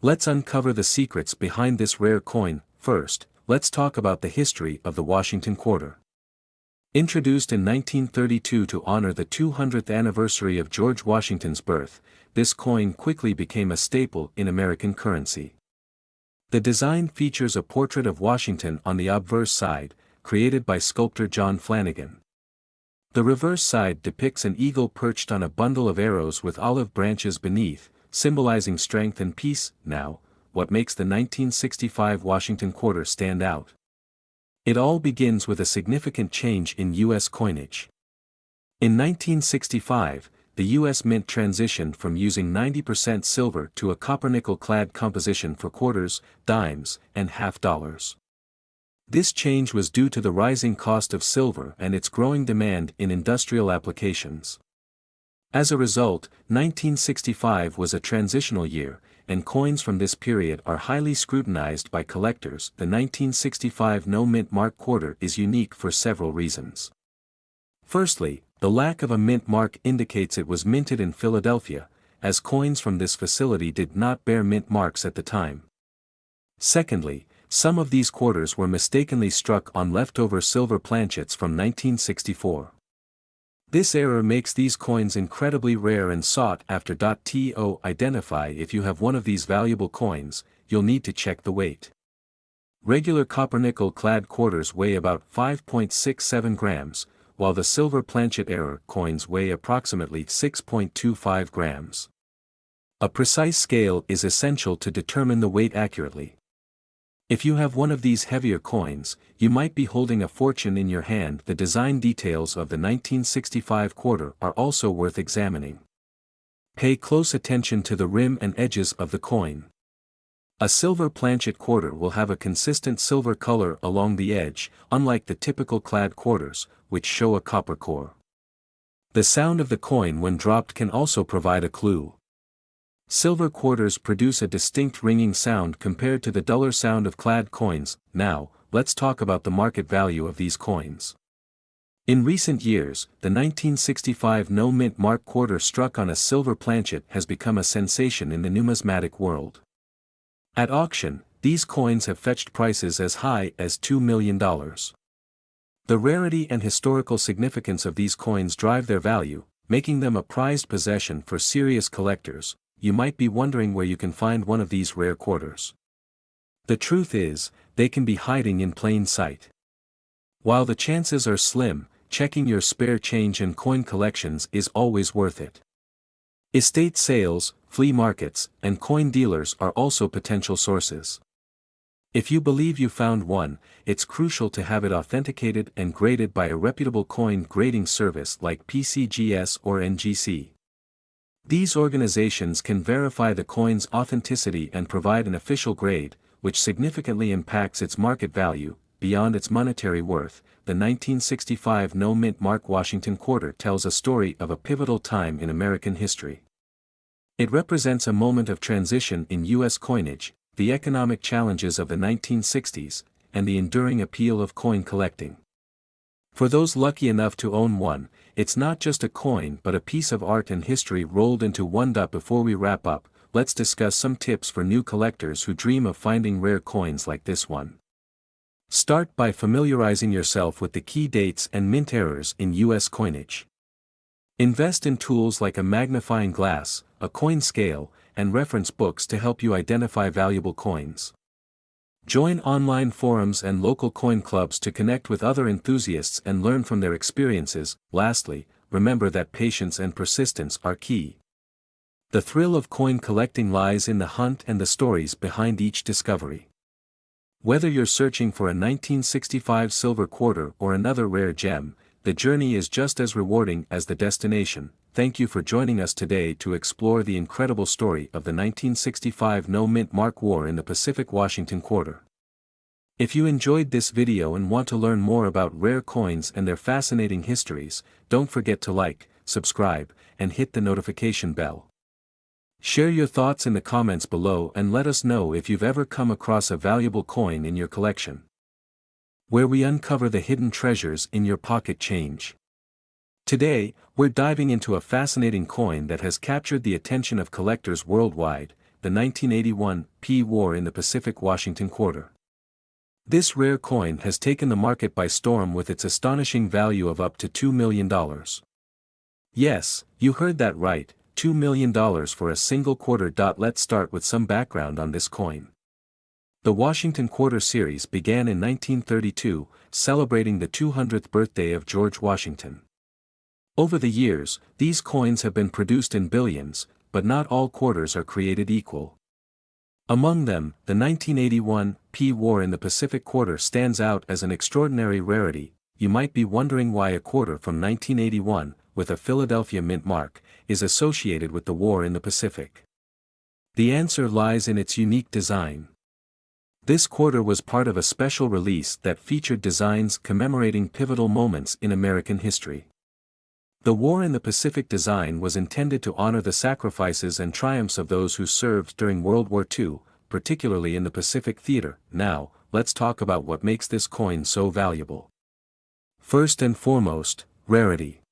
Let's uncover the secrets behind this rare coin. First, let's talk about the history of the Washington Quarter. Introduced in 1932 to honor the 200th anniversary of George Washington's birth, this coin quickly became a staple in American currency. The design features a portrait of Washington on the obverse side, created by sculptor John Flanagan. The reverse side depicts an eagle perched on a bundle of arrows with olive branches beneath, symbolizing strength and peace. Now, what makes the 1965 Washington Quarter stand out? It all begins with a significant change in U.S. coinage. In 1965, the U.S. Mint transitioned from using 90% silver to a copper-nickel-clad composition for quarters, dimes, and half dollars. This change was due to the rising cost of silver and its growing demand in industrial applications. As a result, 1965 was a transitional year, and coins from this period are highly scrutinized by collectors. The 1965 No-Mint Mark Quarter is unique for several reasons. Firstly, the lack of a mint mark indicates it was minted in Philadelphia, as coins from this facility did not bear mint marks at the time. Secondly, some of these quarters were mistakenly struck on leftover silver planchets from 1964. This error makes these coins incredibly rare and sought after. To identify if you have one of these valuable coins, you'll need to check the weight. Regular copper-nickel-clad quarters weigh about 5.67 grams, while the silver planchet-error coins weigh approximately 6.25 grams. A precise scale is essential to determine the weight accurately. If you have one of these heavier coins, you might be holding a fortune in your hand. The design details of the 1965 quarter are also worth examining. Pay close attention to the rim and edges of the coin. A silver planchet quarter will have a consistent silver color along the edge, unlike the typical clad quarters, which show a copper core. The sound of the coin when dropped can also provide a clue. Silver quarters produce a distinct ringing sound compared to the duller sound of clad coins. Now, let's talk about the market value of these coins. In recent years, the 1965 no-mint mark quarter struck on a silver planchet has become a sensation in the numismatic world. At auction, these coins have fetched prices as high as $2 million. The rarity and historical significance of these coins drive their value, making them a prized possession for serious collectors. You might be wondering where you can find one of these rare quarters. The truth is, they can be hiding in plain sight. While the chances are slim, checking your spare change and coin collections is always worth it. Estate sales, flea markets, and coin dealers are also potential sources. If you believe you found one, it's crucial to have it authenticated and graded by a reputable coin grading service like PCGS or NGC. These organizations can verify the coin's authenticity and provide an official grade, which significantly impacts its market value. Beyond its monetary worth, the 1965 no-mint mark Washington quarter tells a story of a pivotal time in American history. It represents a moment of transition in U.S. coinage, the economic challenges of the 1960s, and the enduring appeal of coin collecting. For those lucky enough to own one, it's not just a coin but a piece of art and history rolled into one. Before we wrap up, let's discuss some tips for new collectors who dream of finding rare coins like this one. Start by familiarizing yourself with the key dates and mint errors in U.S. coinage. Invest in tools like a magnifying glass, a coin scale, and reference books to help you identify valuable coins. Join online forums and local coin clubs to connect with other enthusiasts and learn from their experiences. Lastly, remember that patience and persistence are key. The thrill of coin collecting lies in the hunt and the stories behind each discovery. Whether you're searching for a 1965 silver quarter or another rare gem, the journey is just as rewarding as the destination. Thank you for joining us today to explore the incredible story of the 1965 no-mint mark war in the Pacific Washington quarter. If you enjoyed this video and want to learn more about rare coins and their fascinating histories, don't forget to like, subscribe, and hit the notification bell. Share your thoughts in the comments below and let us know if you've ever come across a valuable coin in your collection, where we uncover the hidden treasures in your pocket change. Today, we're diving into a fascinating coin that has captured the attention of collectors worldwide, the 1981 P War in the Pacific Washington quarter. This rare coin has taken the market by storm with its astonishing value of up to $2 million. Yes, you heard that right. $2 million for a single quarter. Let's start with some background on this coin. The Washington Quarter series began in 1932, celebrating the 200th birthday of George Washington. Over the years, these coins have been produced in billions, but not all quarters are created equal. Among them, the 1981 P War in the Pacific quarter stands out as an extraordinary rarity. You might be wondering why a quarter from 1981, with a Philadelphia mint mark, is associated with the war in the Pacific. The answer lies in its unique design. This quarter was part of a special release that featured designs commemorating pivotal moments in American history. The War in the Pacific design was intended to honor the sacrifices and triumphs of those who served during World War II, particularly in the Pacific Theater. Now, let's talk about what makes this coin so valuable. First and foremost, rarity.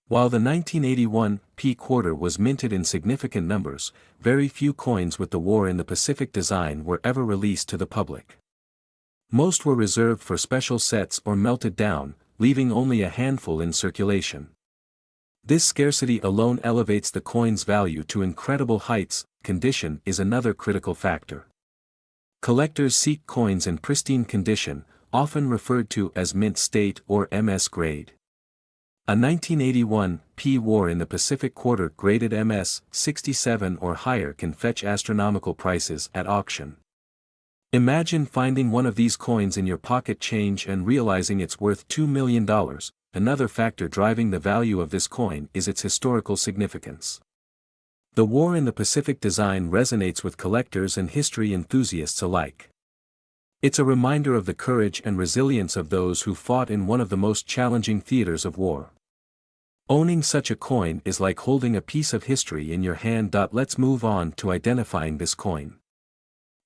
While the 1981 P quarter was minted in significant numbers, very few coins with the War in the Pacific design were ever released to the public. Most were reserved for special sets or melted down, leaving only a handful in circulation. This scarcity alone elevates the coin's value to incredible heights. Condition is another critical factor. Collectors seek coins in pristine condition, often referred to as mint state or MS grade. A 1981 P War in the Pacific Quarter graded MS 67 or higher can fetch astronomical prices at auction. Imagine finding one of these coins in your pocket change and realizing it's worth $2 million. Another factor driving the value of this coin is its historical significance. The War in the Pacific design resonates with collectors and history enthusiasts alike. It's a reminder of the courage and resilience of those who fought in one of the most challenging theaters of war. Owning such a coin is like holding a piece of history in your hand. Let's move on to identifying this coin.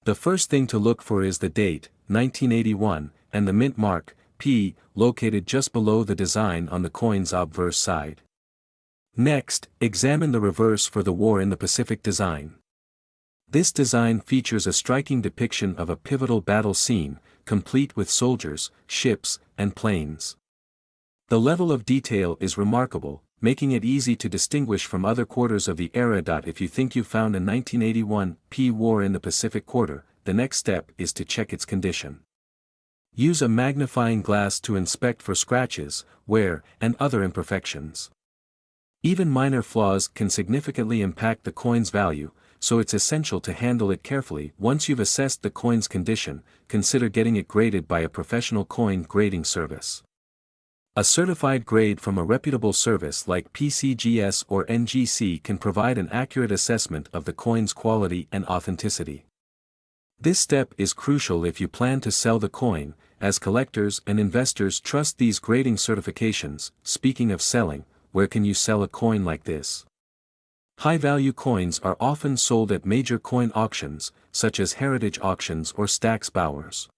The first thing to look for is the date, 1981, and the mint mark, P, located just below the design on the coin's obverse side. Next, examine the reverse for the War in the Pacific design. This design features a striking depiction of a pivotal battle scene, complete with soldiers, ships, and planes. The level of detail is remarkable, making it easy to distinguish from other quarters of the era. If you think you found a 1981 P War in the Pacific Quarter, the next step is to check its condition. Use a magnifying glass to inspect for scratches, wear, and other imperfections. Even minor flaws can significantly impact the coin's value, so it's essential to handle it carefully. Once you've assessed the coin's condition, consider getting it graded by a professional coin grading service. A certified grade from a reputable service like PCGS or NGC can provide an accurate assessment of the coin's quality and authenticity. This step is crucial if you plan to sell the coin, as collectors and investors trust these grading certifications. Speaking of selling, where can you sell a coin like this? High-value coins are often sold at major coin auctions, such as heritage auctions or Stack's Bowers.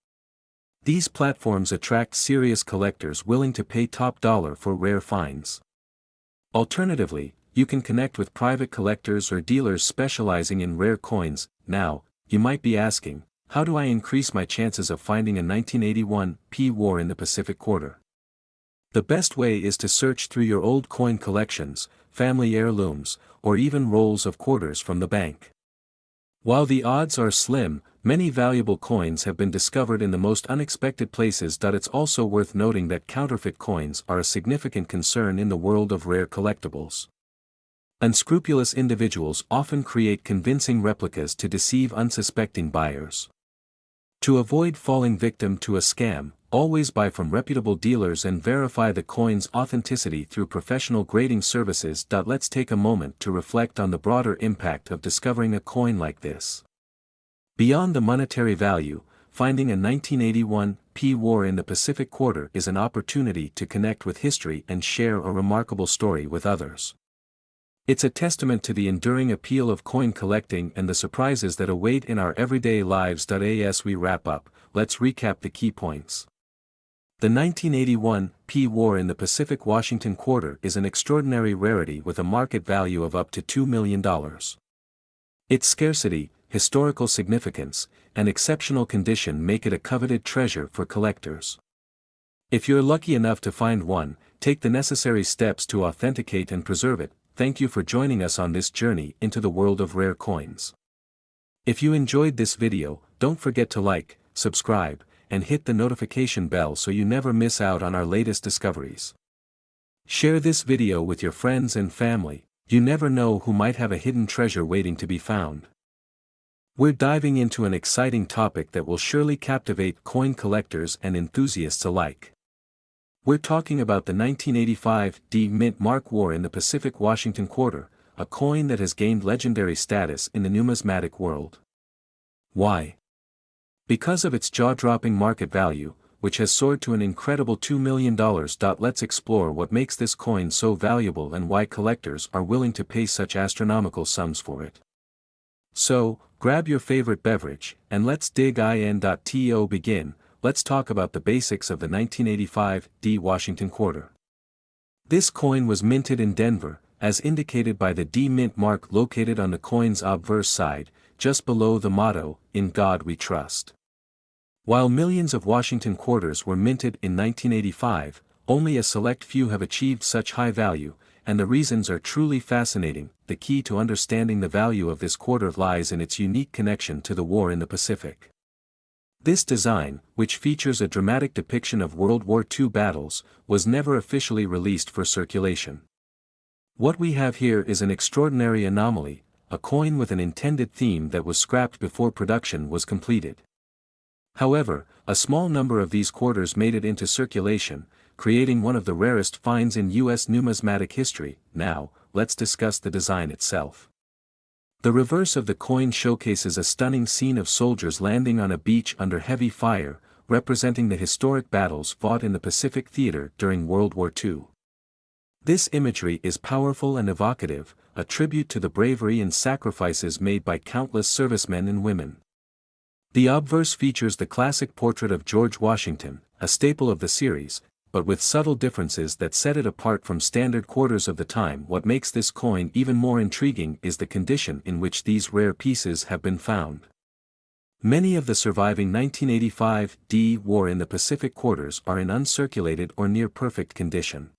These platforms attract serious collectors willing to pay top dollar for rare finds. Alternatively, you can connect with private collectors or dealers specializing in rare coins. Now, you might be asking, how do I increase my chances of finding a 1981 P War in the Pacific Quarter? The best way is to search through your old coin collections, family heirlooms, or even rolls of quarters from the bank. While the odds are slim, many valuable coins have been discovered in the most unexpected places. It's also worth noting that counterfeit coins are a significant concern in the world of rare collectibles. Unscrupulous individuals often create convincing replicas to deceive unsuspecting buyers. To avoid falling victim to a scam, always buy from reputable dealers and verify the coin's authenticity through professional grading services. Let's take a moment to reflect on the broader impact of discovering a coin like this. Beyond the monetary value, finding a 1981 P War in the Pacific Quarter is an opportunity to connect with history and share a remarkable story with others. It's a testament to the enduring appeal of coin collecting and the surprises that await in our everyday lives. As we wrap up, let's recap the key points. The 1981 P War in the Pacific Washington Quarter is an extraordinary rarity with a market value of up to $2 million. Its scarcity, historical significance, and exceptional condition make it a coveted treasure for collectors. If you're lucky enough to find one, take the necessary steps to authenticate and preserve it. Thank you for joining us on this journey into the world of rare coins. If you enjoyed this video, don't forget to like, subscribe, and hit the notification bell so you never miss out on our latest discoveries. Share this video with your friends and family. You never know who might have a hidden treasure waiting to be found. We're diving into an exciting topic that will surely captivate coin collectors and enthusiasts alike. We're talking about the 1985 D Mint Mark War in the Pacific Washington Quarter, a coin that has gained legendary status in the numismatic world. Why? Because of its jaw-dropping market value, which has soared to an incredible $2 million. Let's explore what makes this coin so valuable and why collectors are willing to pay such astronomical sums for it. So, grab your favorite beverage, and let's dig in. To begin, let's talk about the basics of the 1985 D Washington Quarter. This coin was minted in Denver, as indicated by the D Mint mark located on the coin's obverse side, just below the motto, "In God We Trust." While millions of Washington quarters were minted in 1985, only a select few have achieved such high value, and the reasons are truly fascinating. The key to understanding the value of this quarter lies in its unique connection to the war in the Pacific. This design, which features a dramatic depiction of World War II battles, was never officially released for circulation. What we have here is an extraordinary anomaly, a coin with an intended theme that was scrapped before production was completed. However, a small number of these quarters made it into circulation, creating one of the rarest finds in U.S. numismatic history. Now, let's discuss the design itself. The reverse of the coin showcases a stunning scene of soldiers landing on a beach under heavy fire, representing the historic battles fought in the Pacific Theater during World War II. This imagery is powerful and evocative, a tribute to the bravery and sacrifices made by countless servicemen and women. The obverse features the classic portrait of George Washington, a staple of the series, but with subtle differences that set it apart from standard quarters of the time. What makes this coin even more intriguing is the condition in which these rare pieces have been found. Many of the surviving 1985 War in the Pacific quarters are in uncirculated or near-perfect condition.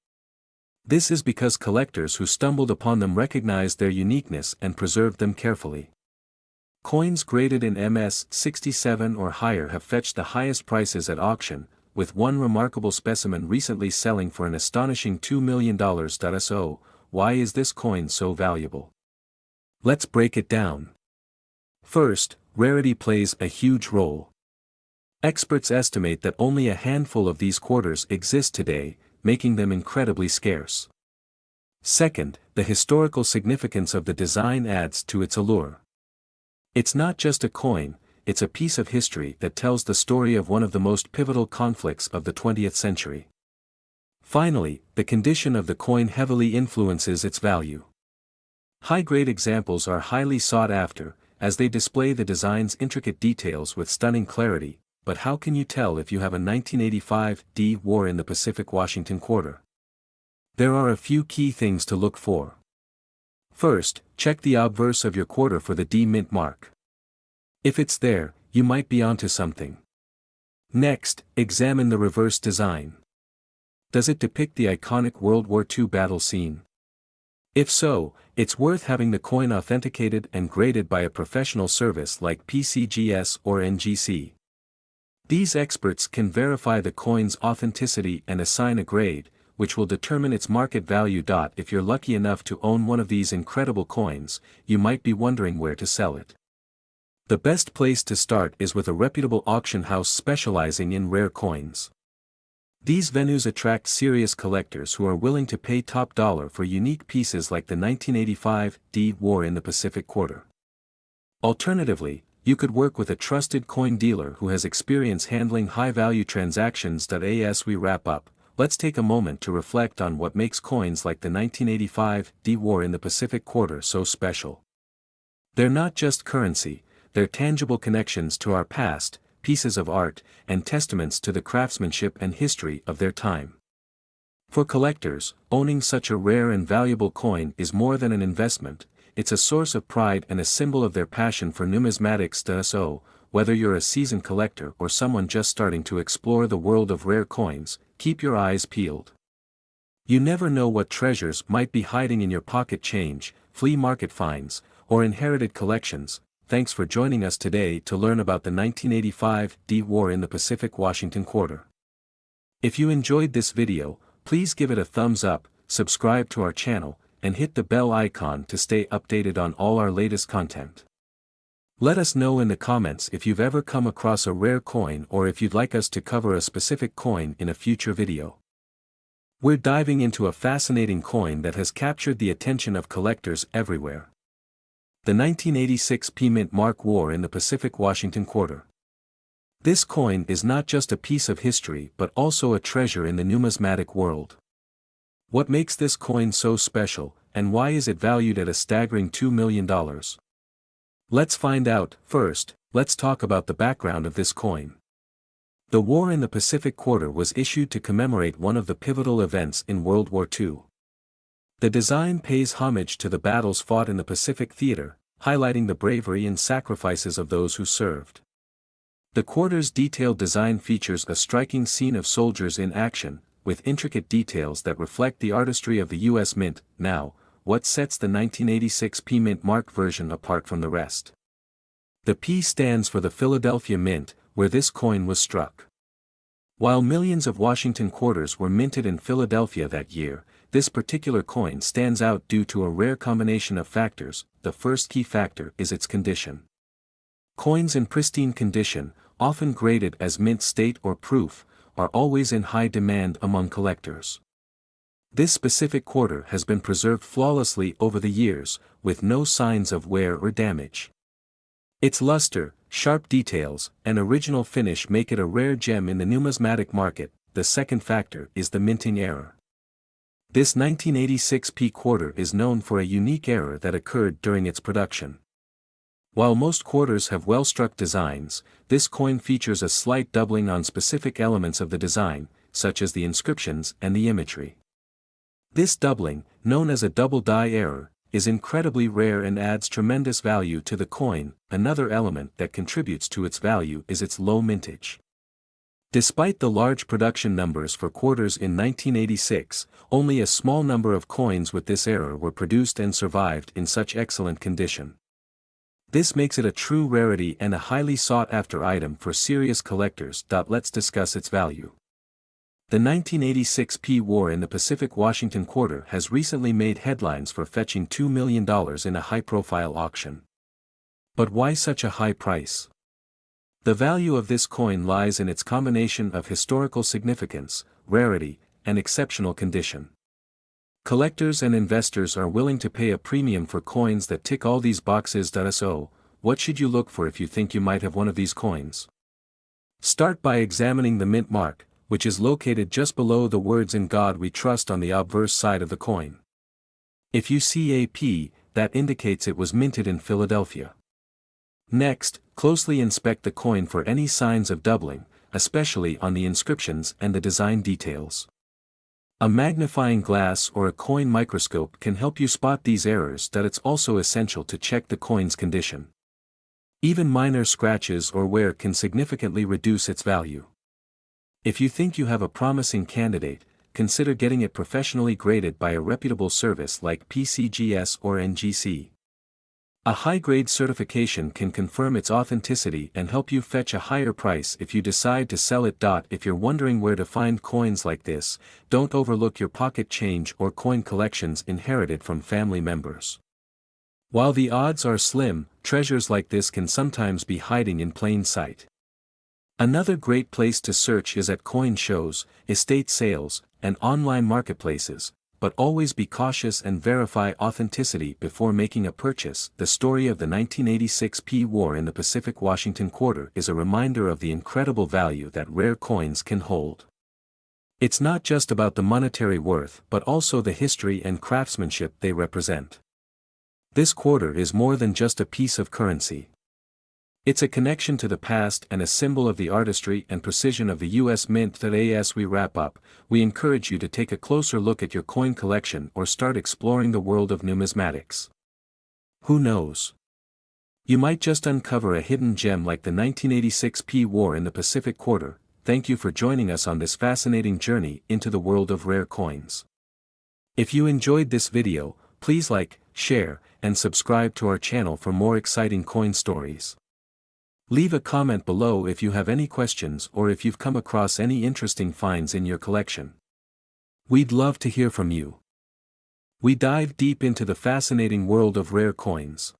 This is because collectors who stumbled upon them recognized their uniqueness and preserved them carefully. Coins graded in MS 67 or higher have fetched the highest prices at auction, with one remarkable specimen recently selling for an astonishing $2 million. So, why is this coin so valuable? Let's break it down. First, rarity plays a huge role. Experts estimate that only a handful of these quarters exist today, making them incredibly scarce. Second, the historical significance of the design adds to its allure. It's not just a coin, it's a piece of history that tells the story of one of the most pivotal conflicts of the 20th century. Finally, the condition of the coin heavily influences its value. High-grade examples are highly sought after, as they display the design's intricate details with stunning clarity. But how can you tell if you have a 1985 War in the Pacific Washington quarter? There are a few key things to look for. First, check the obverse of your quarter for the D mint mark. If it's there, you might be onto something. Next, examine the reverse design. Does it depict the iconic World War II battle scene? If so, it's worth having the coin authenticated and graded by a professional service like PCGS or NGC. These experts can verify the coin's authenticity and assign a grade, which will determine its market value. If you're lucky enough to own one of these incredible coins, you might be wondering where to sell it. The best place to start is with a reputable auction house specializing in rare coins. These venues attract serious collectors who are willing to pay top dollar for unique pieces like the 1985 War in the Pacific quarter. Alternatively, you could work with a trusted coin dealer who has experience handling high-value transactions. As we wrap up, let's take a moment to reflect on what makes coins like the 1985 War in the Pacific quarter so special. They're not just currency, they're tangible connections to our past, pieces of art, and testaments to the craftsmanship and history of their time. For collectors, owning such a rare and valuable coin is more than an investment, it's a source of pride and a symbol of their passion for numismatics. So, whether you're a seasoned collector or someone just starting to explore the world of rare coins, keep your eyes peeled. You never know what treasures might be hiding in your pocket change, flea market finds, or inherited collections. Thanks for joining us today to learn about the 1985 War in the Pacific Washington quarter. If you enjoyed this video, please give it a thumbs up, subscribe to our channel, and hit the bell icon to stay updated on all our latest content. Let us know in the comments if you've ever come across a rare coin or if you'd like us to cover a specific coin in a future video. We're diving into a fascinating coin that has captured the attention of collectors everywhere. The 1986 Mint Mark War in the Pacific Washington quarter. This coin is not just a piece of history but also a treasure in the numismatic world. What makes this coin so special, and why is it valued at a staggering $2 million? Let's find out. First, let's talk about the background of this coin. The War in the Pacific quarter was issued to commemorate one of the pivotal events in World War II. The design pays homage to the battles fought in the Pacific Theater, highlighting the bravery and sacrifices of those who served. The quarter's detailed design features a striking scene of soldiers in action, with intricate details that reflect the artistry of the U.S. Mint. Now, what sets the 1986 Mint Mark version apart from the rest? The P stands for the Philadelphia Mint, where this coin was struck. While millions of Washington quarters were minted in Philadelphia that year, this particular coin stands out due to a rare combination of factors. The first key factor is its condition. Coins in pristine condition, often graded as mint state or proof, are always in high demand among collectors. This specific quarter has been preserved flawlessly over the years, with no signs of wear or damage. Its luster, sharp details, and original finish make it a rare gem in the numismatic market. The second factor is the minting error. This 1986 P quarter is known for a unique error that occurred during its production. While most quarters have well-struck designs, this coin features a slight doubling on specific elements of the design, such as the inscriptions and the imagery. This doubling, known as a double die error, is incredibly rare and adds tremendous value to the coin. Another element that contributes to its value is its low mintage. Despite the large production numbers for quarters in 1986, only a small number of coins with this error were produced and survived in such excellent condition. This makes it a true rarity and a highly sought-after item for serious collectors. Let's discuss its value. The 1986 P war in the Pacific Washington quarter has recently made headlines for fetching $2 million in a high-profile auction. But why such a high price? The value of this coin lies in its combination of historical significance, rarity, and exceptional condition. Collectors and investors are willing to pay a premium for coins that tick all these boxes. So, what should you look for if you think you might have one of these coins? Start by examining the mint mark, which is located just below the words "In God We Trust" on the obverse side of the coin. If you see a P, that indicates it was minted in Philadelphia. Next, closely inspect the coin for any signs of doubling, especially on the inscriptions and the design details. A magnifying glass or a coin microscope can help you spot these errors. It's also essential to check the coin's condition. Even minor scratches or wear can significantly reduce its value. If you think you have a promising candidate, consider getting it professionally graded by a reputable service like PCGS or NGC. A high-grade certification can confirm its authenticity and help you fetch a higher price if you decide to sell it. If you're wondering where to find coins like this, don't overlook your pocket change or coin collections inherited from family members. While the odds are slim, treasures like this can sometimes be hiding in plain sight. Another great place to search is at coin shows, estate sales, and online marketplaces, but always be cautious and verify authenticity before making a purchase. The story of the 1986 P war in the Pacific Washington quarter is a reminder of the incredible value that rare coins can hold. It's not just about the monetary worth but also the history and craftsmanship they represent. This quarter is more than just a piece of currency. It's a connection to the past and a symbol of the artistry and precision of the U.S. Mint. As we wrap up, we encourage you to take a closer look at your coin collection or start exploring the world of numismatics. Who knows? You might just uncover a hidden gem like the 1986 P war in the Pacific quarter. Thank you for joining us on this fascinating journey into the world of rare coins. If you enjoyed this video, please like, share, and subscribe to our channel for more exciting coin stories. Leave a comment below if you have any questions or if you've come across any interesting finds in your collection. We'd love to hear from you. We dive deep into the fascinating world of rare coins.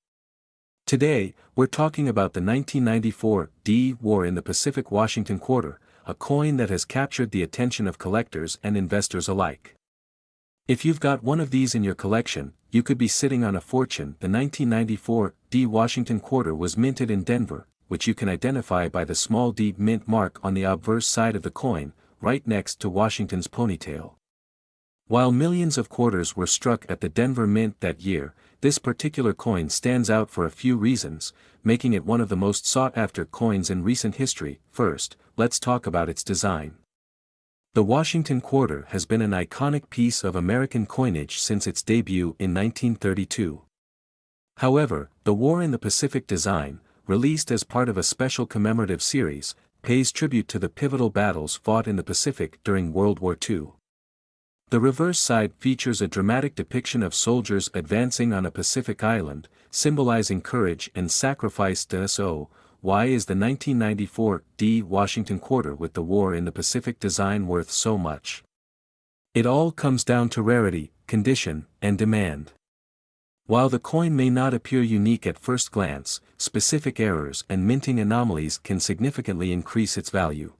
Today, we're talking about the 1994 D war in the Pacific Washington quarter, a coin that has captured the attention of collectors and investors alike. If you've got one of these in your collection, you could be sitting on a fortune. The 1994 D Washington quarter was minted in Denver, which you can identify by the small D mint mark on the obverse side of the coin, right next to Washington's ponytail. While millions of quarters were struck at the Denver Mint that year, this particular coin stands out for a few reasons, making it one of the most sought-after coins in recent history. First, let's talk about its design. The Washington quarter has been an iconic piece of American coinage since its debut in 1932. However, the War in the Pacific design, released as part of a special commemorative series, pays tribute to the pivotal battles fought in the Pacific during World War II. The reverse side features a dramatic depiction of soldiers advancing on a Pacific island, symbolizing courage and sacrifice. why is the 1994 D Washington quarter with the War in the Pacific design worth so much? It all comes down to rarity, condition, and demand. While the coin may not appear unique at first glance, specific errors and minting anomalies can significantly increase its value.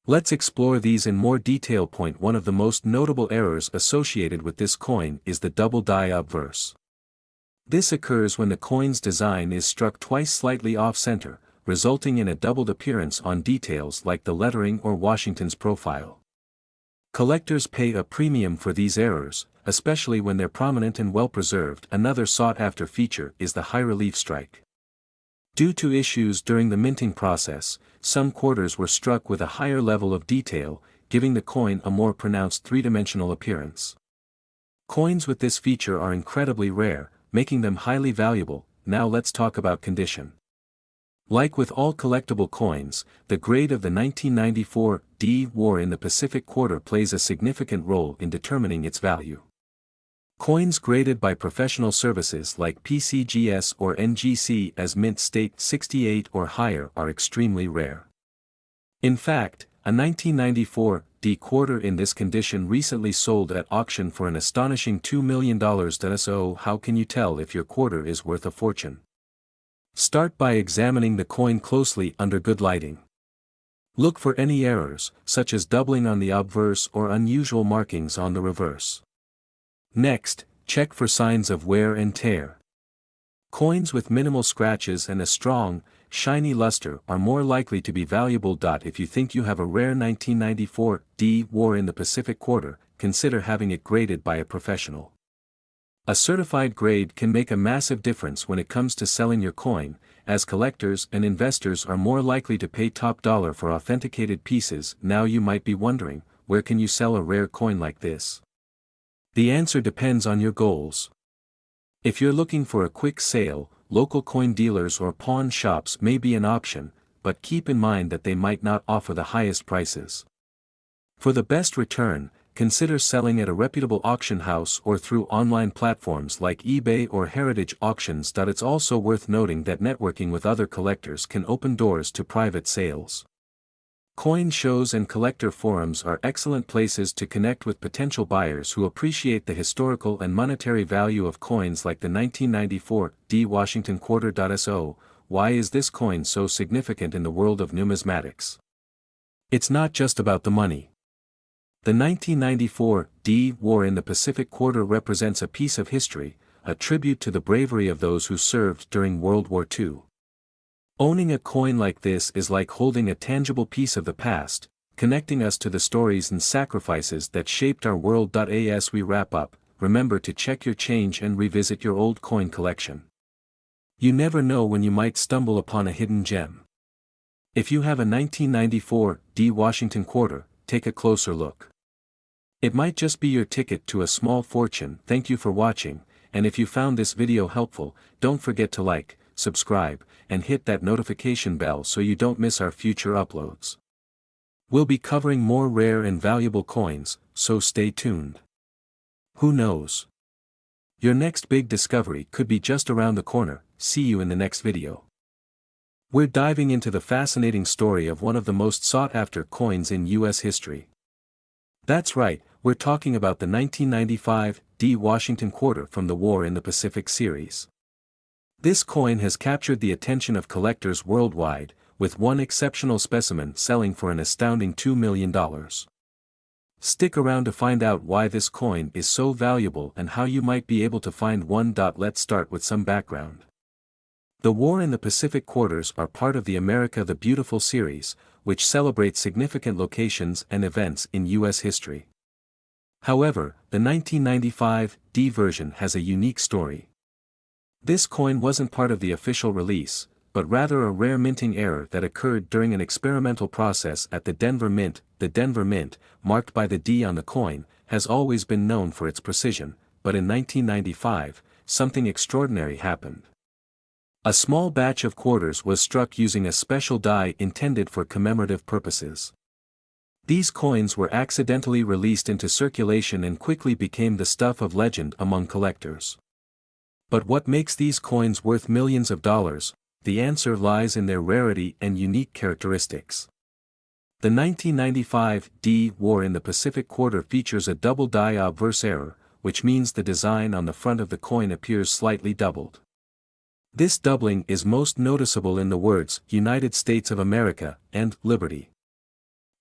Let's explore these in more detail. Point 1. Of the most notable errors associated with this coin is the double die obverse. This occurs when the coin's design is struck twice slightly off-center, resulting in a doubled appearance on details like the lettering or Washington's profile. Collectors pay a premium for these errors, especially when they're prominent and well-preserved. Another sought-after feature is the high-relief strike. Due to issues during the minting process, some quarters were struck with a higher level of detail, giving the coin a more pronounced three-dimensional appearance. Coins with this feature are incredibly rare, making them highly valuable. Now let's talk about condition. Like with all collectible coins, the grade of the 1994 D War in the Pacific quarter plays a significant role in determining its value. Coins graded by professional services like PCGS or NGC as mint state 68 or higher are extremely rare. In fact, a 1994 D quarter in this condition recently sold at auction for an astonishing $2 million. So how can you tell if your quarter is worth a fortune? Start by examining the coin closely under good lighting. Look for any errors, such as doubling on the obverse or unusual markings on the reverse. Next, check for signs of wear and tear. Coins with minimal scratches and a strong, shiny luster are more likely to be valuable. If you think you have a rare 1994 D War in the Pacific quarter, consider having it graded by a professional. A certified grade can make a massive difference when it comes to selling your coin, as collectors and investors are more likely to pay top dollar for authenticated pieces. Now you might be wondering, where can you sell a rare coin like this? The answer depends on your goals. If you're looking for a quick sale, local coin dealers or pawn shops may be an option, but keep in mind that they might not offer the highest prices. For the best return, consider selling at a reputable auction house or through online platforms like eBay or Heritage Auctions. It's also worth noting that networking with other collectors can open doors to private sales. Coin shows and collector forums are excellent places to connect with potential buyers who appreciate the historical and monetary value of coins like the 1994 D Washington quarter. So, why is this coin so significant in the world of numismatics? It's not just about the money. The 1994 D War in the Pacific quarter represents a piece of history, a tribute to the bravery of those who served during World War II. Owning a coin like this is like holding a tangible piece of the past, connecting us to the stories and sacrifices that shaped our world. As we wrap up, remember to check your change and revisit your old coin collection. You never know when you might stumble upon a hidden gem. If you have a 1994 D Washington quarter, take a closer look. It might just be your ticket to a small fortune. Thank you for watching, and if you found this video helpful, don't forget to like, subscribe, and hit that notification bell so you don't miss our future uploads. We'll be covering more rare and valuable coins, so stay tuned. Who knows? Your next big discovery could be just around the corner. See you in the next video. We're diving into the fascinating story of one of the most sought-after coins in U.S. history. That's right, we're talking about the 1995 D Washington quarter from the War in the Pacific series. This coin has captured the attention of collectors worldwide, with one exceptional specimen selling for an astounding $2 million. Stick around to find out why this coin is so valuable and how you might be able to find one. Let's start with some background. The War in the Pacific quarters are part of the America the Beautiful series, which celebrates significant locations and events in U.S. history. However, the 1995 D version has a unique story. This coin wasn't part of the official release, but rather a rare minting error that occurred during an experimental process at the Denver Mint. The Denver Mint, marked by the D on the coin, has always been known for its precision, but in 1995, something extraordinary happened. A small batch of quarters was struck using a special die intended for commemorative purposes. These coins were accidentally released into circulation and quickly became the stuff of legend among collectors. But what makes these coins worth millions of dollars? the answer lies in their rarity and unique characteristics. The 1995 D War in the Pacific Quarter features a double die obverse error, which means the design on the front of the coin appears slightly doubled. This doubling is most noticeable in the words United States of America and Liberty.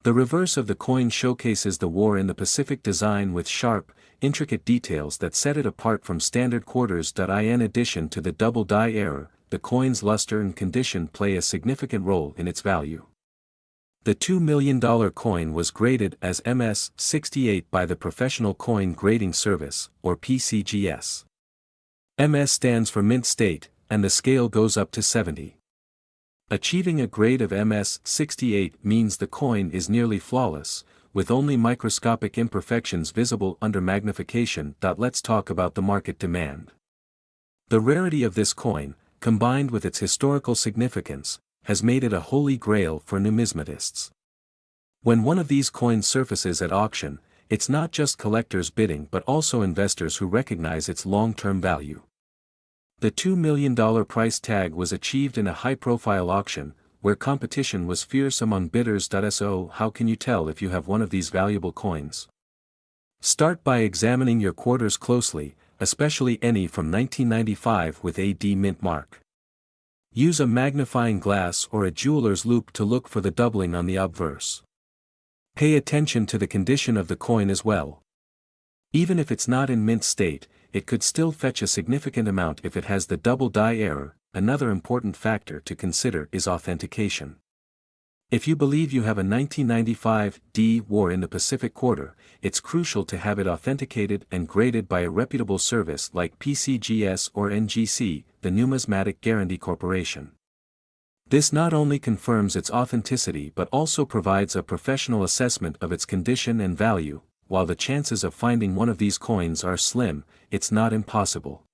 The reverse of the coin showcases the war in the Pacific design with sharp, intricate details that set it apart from standard quarters. In addition to the double die error, the coin's luster and condition play a significant role in its value. The $2 million coin was graded as MS-68 by the Professional Coin Grading Service, or PCGS. MS stands for mint state, and the scale goes up to 70. Achieving a grade of MS-68 means the coin is nearly flawless, with only microscopic imperfections visible under magnification. Let's talk about the market demand. The rarity of this coin, combined with its historical significance, has made it a holy grail for numismatists. When one of these coins surfaces at auction, it's not just collectors bidding but also investors who recognize its long-term value. The $2 million price tag was achieved in a high-profile auction, where competition was fierce among bidders. So how can you tell if you have one of these valuable coins? Start by examining your quarters closely, especially any from 1995 with a D mint mark. Use a magnifying glass or a jeweler's loupe to look for the doubling on the obverse. Pay attention to the condition of the coin as well. Even if it's not in mint state, it could still fetch a significant amount if it has the double die error. Another important factor to consider is authentication. If you believe you have a 1995 D War in the Pacific Quarter, it's crucial to have it authenticated and graded by a reputable service like PCGS or NGC, the Numismatic Guarantee Corporation. This not only confirms its authenticity but also provides a professional assessment of its condition and value. While the chances of finding one of these coins are slim, it's not impossible.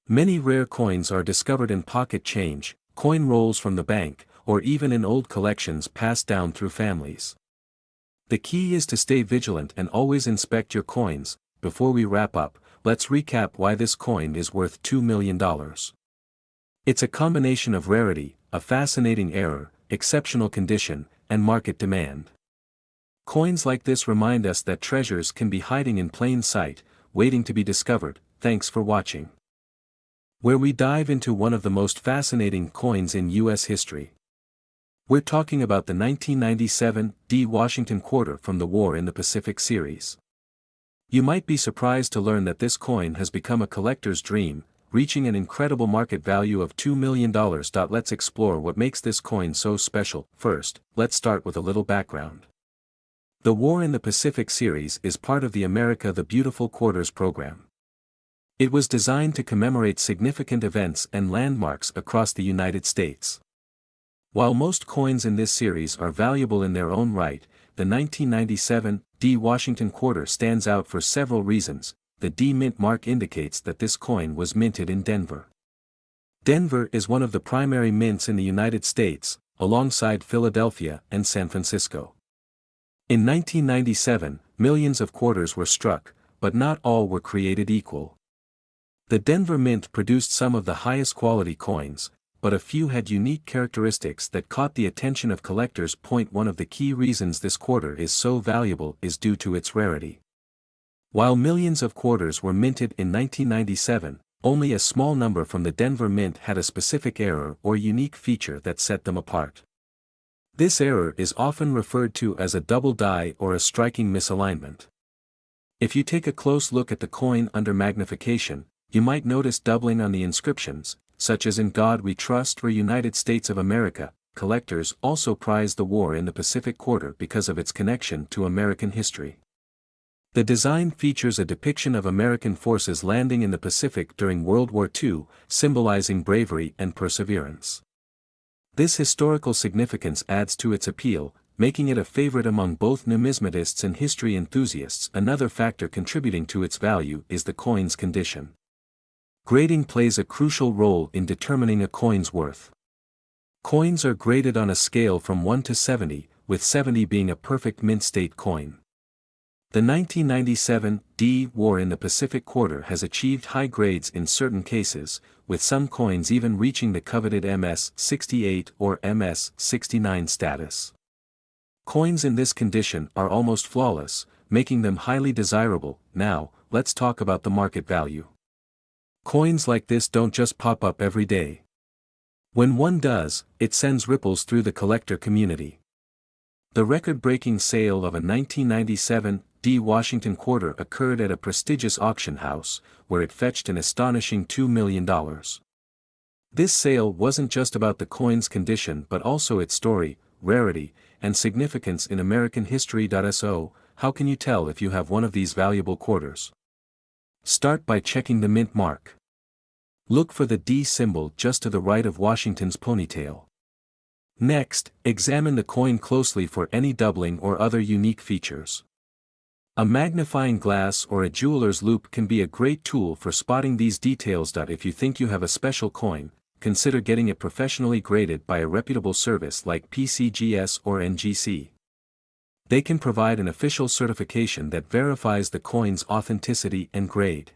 Many rare coins are discovered in pocket change, coin rolls from the bank, or even in old collections passed down through families. The key is to stay vigilant and always inspect your coins. Before we wrap up, let's recap why this coin is worth $2 million. It's a combination of rarity, a fascinating error, exceptional condition, and market demand. Coins like this remind us that treasures can be hiding in plain sight, waiting to be discovered. Thanks for watching. Where we dive into one of the most fascinating coins in U.S. history. We're talking about the 1997 D Washington Quarter from the War in the Pacific series. You might be surprised to learn that this coin has become a collector's dream, reaching an incredible market value of $2 million. Let's explore what makes this coin so special. First, let's start with a little background. The War in the Pacific series is part of the America the Beautiful Quarters program. It was designed to commemorate significant events and landmarks across the United States. While most coins in this series are valuable in their own right, the 1997 D Washington Quarter stands out for several reasons. The D mint mark indicates that this coin was minted in Denver. Denver is one of the primary mints in the United States, alongside Philadelphia and San Francisco. In 1997, millions of quarters were struck, but not all were created equal. The Denver Mint produced some of the highest quality coins, but a few had unique characteristics that caught the attention of collectors. One of the key reasons this quarter is so valuable is due to its rarity. While millions of quarters were minted in 1997, only a small number from the Denver Mint had a specific error or unique feature that set them apart. This error is often referred to as a double die or a striking misalignment. If you take a close look at the coin under magnification, you might notice doubling on the inscriptions, such as "In God We Trust" or "United States of America." Collectors also prize the War in the Pacific Quarter because of its connection to American history. The design features a depiction of American forces landing in the Pacific during World War II, symbolizing bravery and perseverance. This historical significance adds to its appeal, making it a favorite among both numismatists and history enthusiasts. Another factor contributing to its value is the coin's condition. Grading plays a crucial role in determining a coin's worth. Coins are graded on a scale from 1 to 70, with 70 being a perfect mint state coin. The 1997 D war in the Pacific Quarter has achieved high grades in certain cases, with some coins even reaching the coveted MS-68 or MS-69 status. Coins in this condition are almost flawless, making them highly desirable. Now, let's talk about the market value. Coins like this don't just pop up every day. When one does, it sends ripples through the collector community. The record-breaking sale of a 1997 D Washington quarter occurred at a prestigious auction house, where it fetched an astonishing $2 million. This sale wasn't just about the coin's condition but also its story, rarity, and significance in American history. So, how can you tell if you have one of these valuable quarters? Start by checking the mint mark. Look for the D symbol just to the right of Washington's ponytail. Next, examine the coin closely for any doubling or other unique features. A magnifying glass or a jeweler's loupe can be a great tool for spotting these details. If you think you have a special coin, consider getting it professionally graded by a reputable service like PCGS or NGC. They can provide an official certification that verifies the coin's authenticity and grade.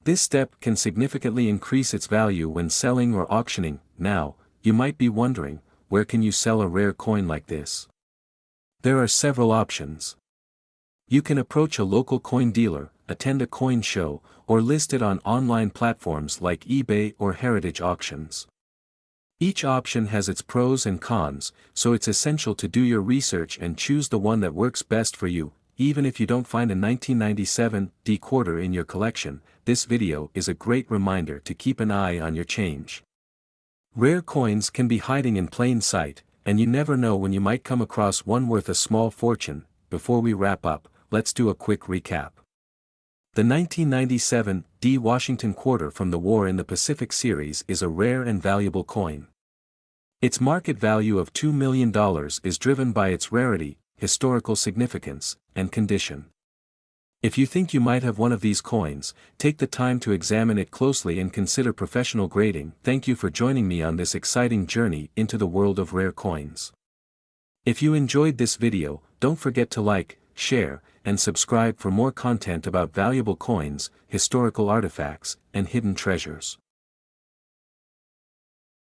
This step can significantly increase its value when selling or auctioning. Now, you might be wondering, where can you sell a rare coin like this? There are several options. You can approach a local coin dealer, attend a coin show, or list it on online platforms like eBay or heritage auctions. Each option has its pros and cons, so it's essential to do your research and choose the one that works best for you. Even if you don't find a 1997 D quarter in your collection, this video is a great reminder to keep an eye on your change. Rare coins can be hiding in plain sight, and you never know when you might come across one worth a small fortune. Before we wrap up, let's do a quick recap. The 1997 D Washington quarter from the War in the Pacific series is a rare and valuable coin. Its market value of $2 million is driven by its rarity, historical significance, and condition. If you think you might have one of these coins, take the time to examine it closely and consider professional grading. Thank you for joining me on this exciting journey into the world of rare coins. If you enjoyed this video, don't forget to like, share, and subscribe for more content about valuable coins, historical artifacts, and hidden treasures.